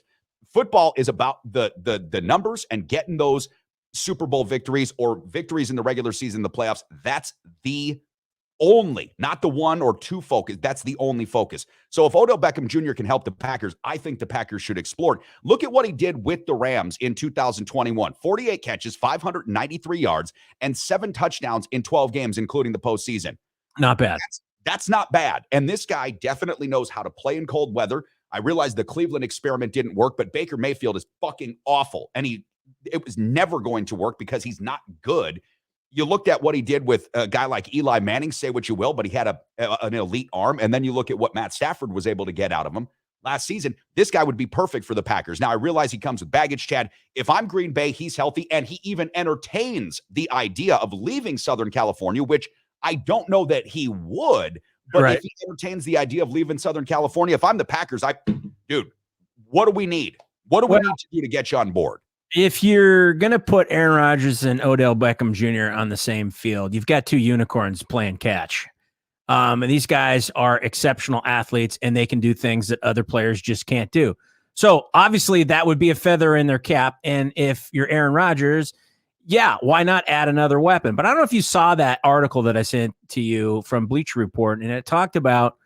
Football is about the numbers and getting those Super Bowl victories or victories in the regular season, the playoffs. That's the only, not the 1 or 2 focus. That's the only focus. So if Odell Beckham Jr. can help the Packers, I think the Packers should explore it. Look at what he did with the Rams in 2021. 48 catches, 593 yards, and 7 touchdowns in 12 games, including the postseason. Not bad. That's not bad. And this guy definitely knows how to play in cold weather. I realize the Cleveland experiment didn't work, but Baker Mayfield is fucking awful. And it was never going to work because he's not good. You looked at what he did with a guy like Eli Manning, say what you will, but he had an elite arm. And then you look at what Matt Stafford was able to get out of him last season. This guy would be perfect for the Packers. Now, I realize he comes with baggage, Chad. If I'm Green Bay, he's healthy, and he even entertains the idea of leaving Southern California, which I don't know that he would, but if he entertains the idea of leaving Southern California, if I'm the Packers, dude, what do we need? What do we need to do to get you on board? If you're going to put Aaron Rodgers and Odell Beckham Jr. on the same field, you've got 2 unicorns playing catch. And these guys are exceptional athletes, and they can do things that other players just can't do. So obviously that would be a feather in their cap. And if you're Aaron Rodgers, yeah, why not add another weapon? But I don't know if you saw that article that I sent to you from Bleacher Report, and it talked about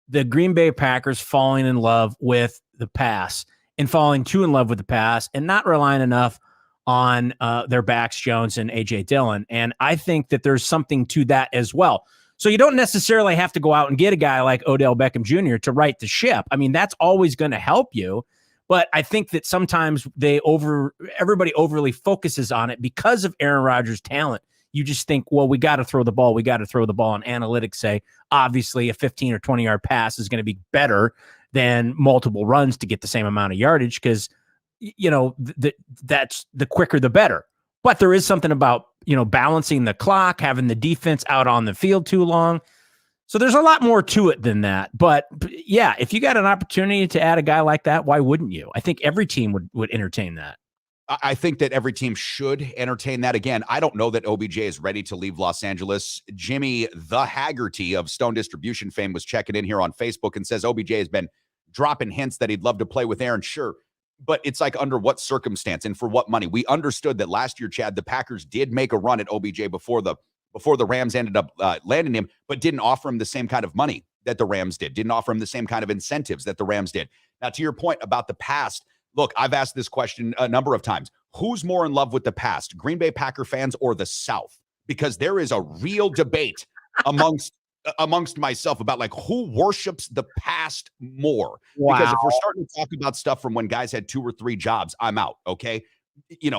the Green Bay Packers falling in love with the pass and falling too in love with the pass and not relying enough on their backs, Jones and A.J. Dillon. And I think that there's something to that as well. So you don't necessarily have to go out and get a guy like Odell Beckham Jr. to right the ship. I mean, that's always going to help you. But I think that sometimes everybody overly focuses on it because of Aaron Rodgers' talent. You just think, well, we got to throw the ball. We got to throw the ball. And analytics say, obviously, a 15 or 20-yard pass is going to be better than multiple runs to get the same amount of yardage because, that's the quicker the better. But there is something about, balancing the clock, having the defense out on the field too long. So there's a lot more to it than that. But yeah, if you got an opportunity to add a guy like that, why wouldn't you? I think every team would entertain that. I think that every team should entertain that. Again, I don't know that OBJ is ready to leave Los Angeles. Jimmy the Haggerty of Stone Distribution fame was checking in here on Facebook and says OBJ has been dropping hints that he'd love to play with Aaron. Sure. But it's like under what circumstance and for what money? We understood that last year, Chad, the Packers did make a run at OBJ before the Rams ended up landing him, but didn't offer him the same kind of money that the Rams did, didn't offer him the same kind of incentives that the Rams did. Now, to your point about the past, look, I've asked this question a number of times. Who's more in love with the past, Green Bay Packer fans or the South? Because there is a real debate amongst myself about like who worships the past more. Wow. Because if we're starting to talk about stuff from when guys had 2 or 3 jobs, I'm out. Okay.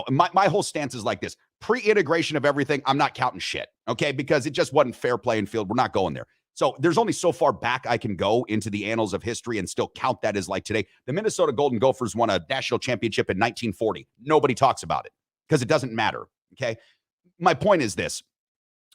My whole stance is like this: pre-integration of everything, I'm not counting shit. Okay. Because it just wasn't fair playing field. We're not going there. So there's only so far back I can go into the annals of history and still count that as like today. The Minnesota Golden Gophers won a national championship in 1940. Nobody talks about it because it doesn't matter. Okay. My point is this.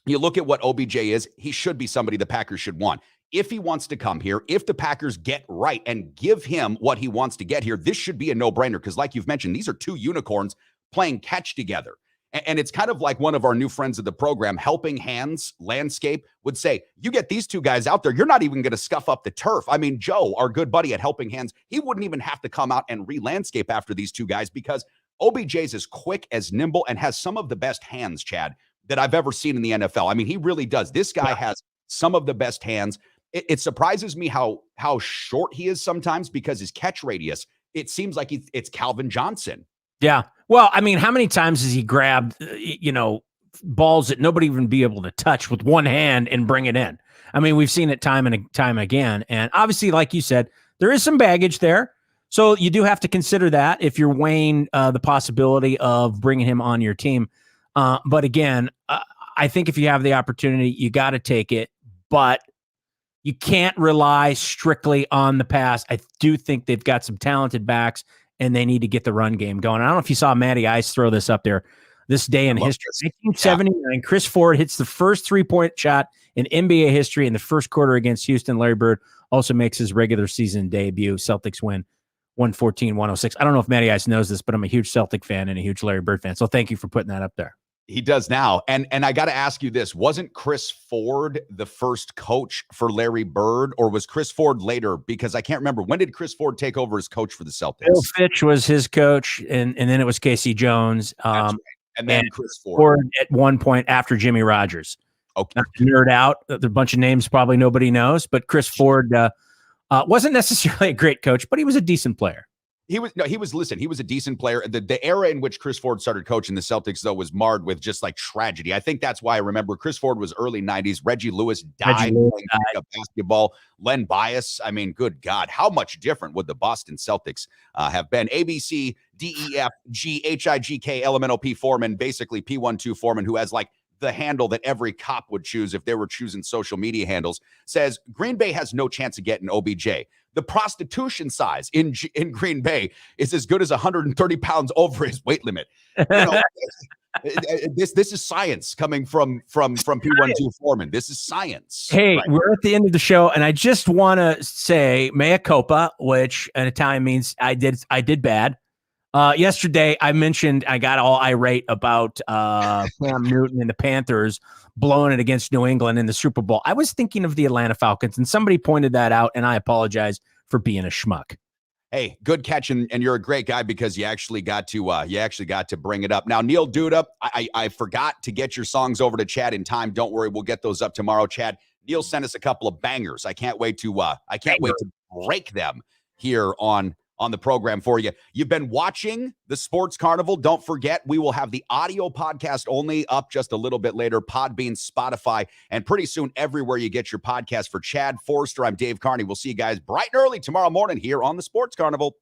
You look at what OBJ is, he should be somebody the Packers should want. If he wants to come here, if the Packers get right and give him what he wants to get here, this should be a no-brainer because like you've mentioned, these are 2 unicorns playing catch together. And it's kind of like one of our new friends of the program, Helping Hands Landscape, would say, you get these 2 guys out there, you're not even going to scuff up the turf. I mean, Joe, our good buddy at Helping Hands, he wouldn't even have to come out and re-landscape after these 2 guys because OBJ's as quick, as nimble, and has some of the best hands, Chad, that I've ever seen in the NFL. I mean, he really does. This guy has some of the best hands. It surprises me how short he is sometimes because his catch radius, it seems like it's Calvin Johnson. Yeah. Well, I mean, how many times has he grabbed, balls that nobody even be able to touch with one hand and bring it in? I mean, we've seen it time and time again. And obviously, like you said, there is some baggage there. So you do have to consider that if you're weighing the possibility of bringing him on your team. But again, I think if you have the opportunity, you got to take it, but you can't rely strictly on the pass. I do think they've got some talented backs and they need to get the run game going. I don't know if you saw Matty Ice throw this up there, this day in history. 1979, Chris Ford hits the first 3-point shot in NBA history in the first quarter against Houston. Larry Bird also makes his regular season debut. Celtics win 114-106. I don't know if Matty Ice knows this, but I'm a huge Celtic fan and a huge Larry Bird fan. So thank you for putting that up there. He does now. And I got to ask you this. Wasn't Chris Ford the first coach for Larry Bird, or was Chris Ford later? Because I can't remember. When did Chris Ford take over as coach for the Celtics? Bill Fitch was his coach, and then it was Casey Jones. That's right. And then Chris Ford at one point after Jimmy Rogers. Okay. Not to nerd out. There's a bunch of names probably nobody knows, but Chris Ford wasn't necessarily a great coach, but he was a decent player. He was a decent player. The era in which Chris Ford started coaching the Celtics, though, was marred with just like tragedy. I think that's why I remember Chris Ford was early 90s. Reggie Lewis died playing basketball. Len Bias. I mean, good God, how much different would the Boston Celtics have been? ABC, DEF, GHIGK, elemental P Foreman, basically P12 Foreman, who has like the handle that every cop would choose if they were choosing social media handles, says Green Bay has no chance of getting OBJ. The prostitution size in Green Bay is as good as 130 pounds over his weight limit. This is science coming from P12 Foreman. This is science. Hey, right. We're at the end of the show, and I just want to say mea culpa, which in Italian means I did bad. Yesterday, I mentioned I got all irate about Cam Newton and the Panthers blowing it against New England in the Super Bowl. I was thinking of the Atlanta Falcons, and somebody pointed that out, and I apologize for being a schmuck. Hey, good catch, and you're a great guy because you actually got to bring it up. Now, Neil Duda, I forgot to get your songs over to Chad in time. Don't worry, we'll get those up tomorrow. Chad, Neil sent us a couple of bangers. I can't wait to break them here on the program for you. You've been watching the Sports Carnival. Don't forget, we will have the audio podcast only up just a little bit later. Podbean, Spotify, and pretty soon everywhere you get your podcast. For Chad Forster, I'm Dave Carney. We'll see you guys bright and early tomorrow morning here on the Sports Carnival.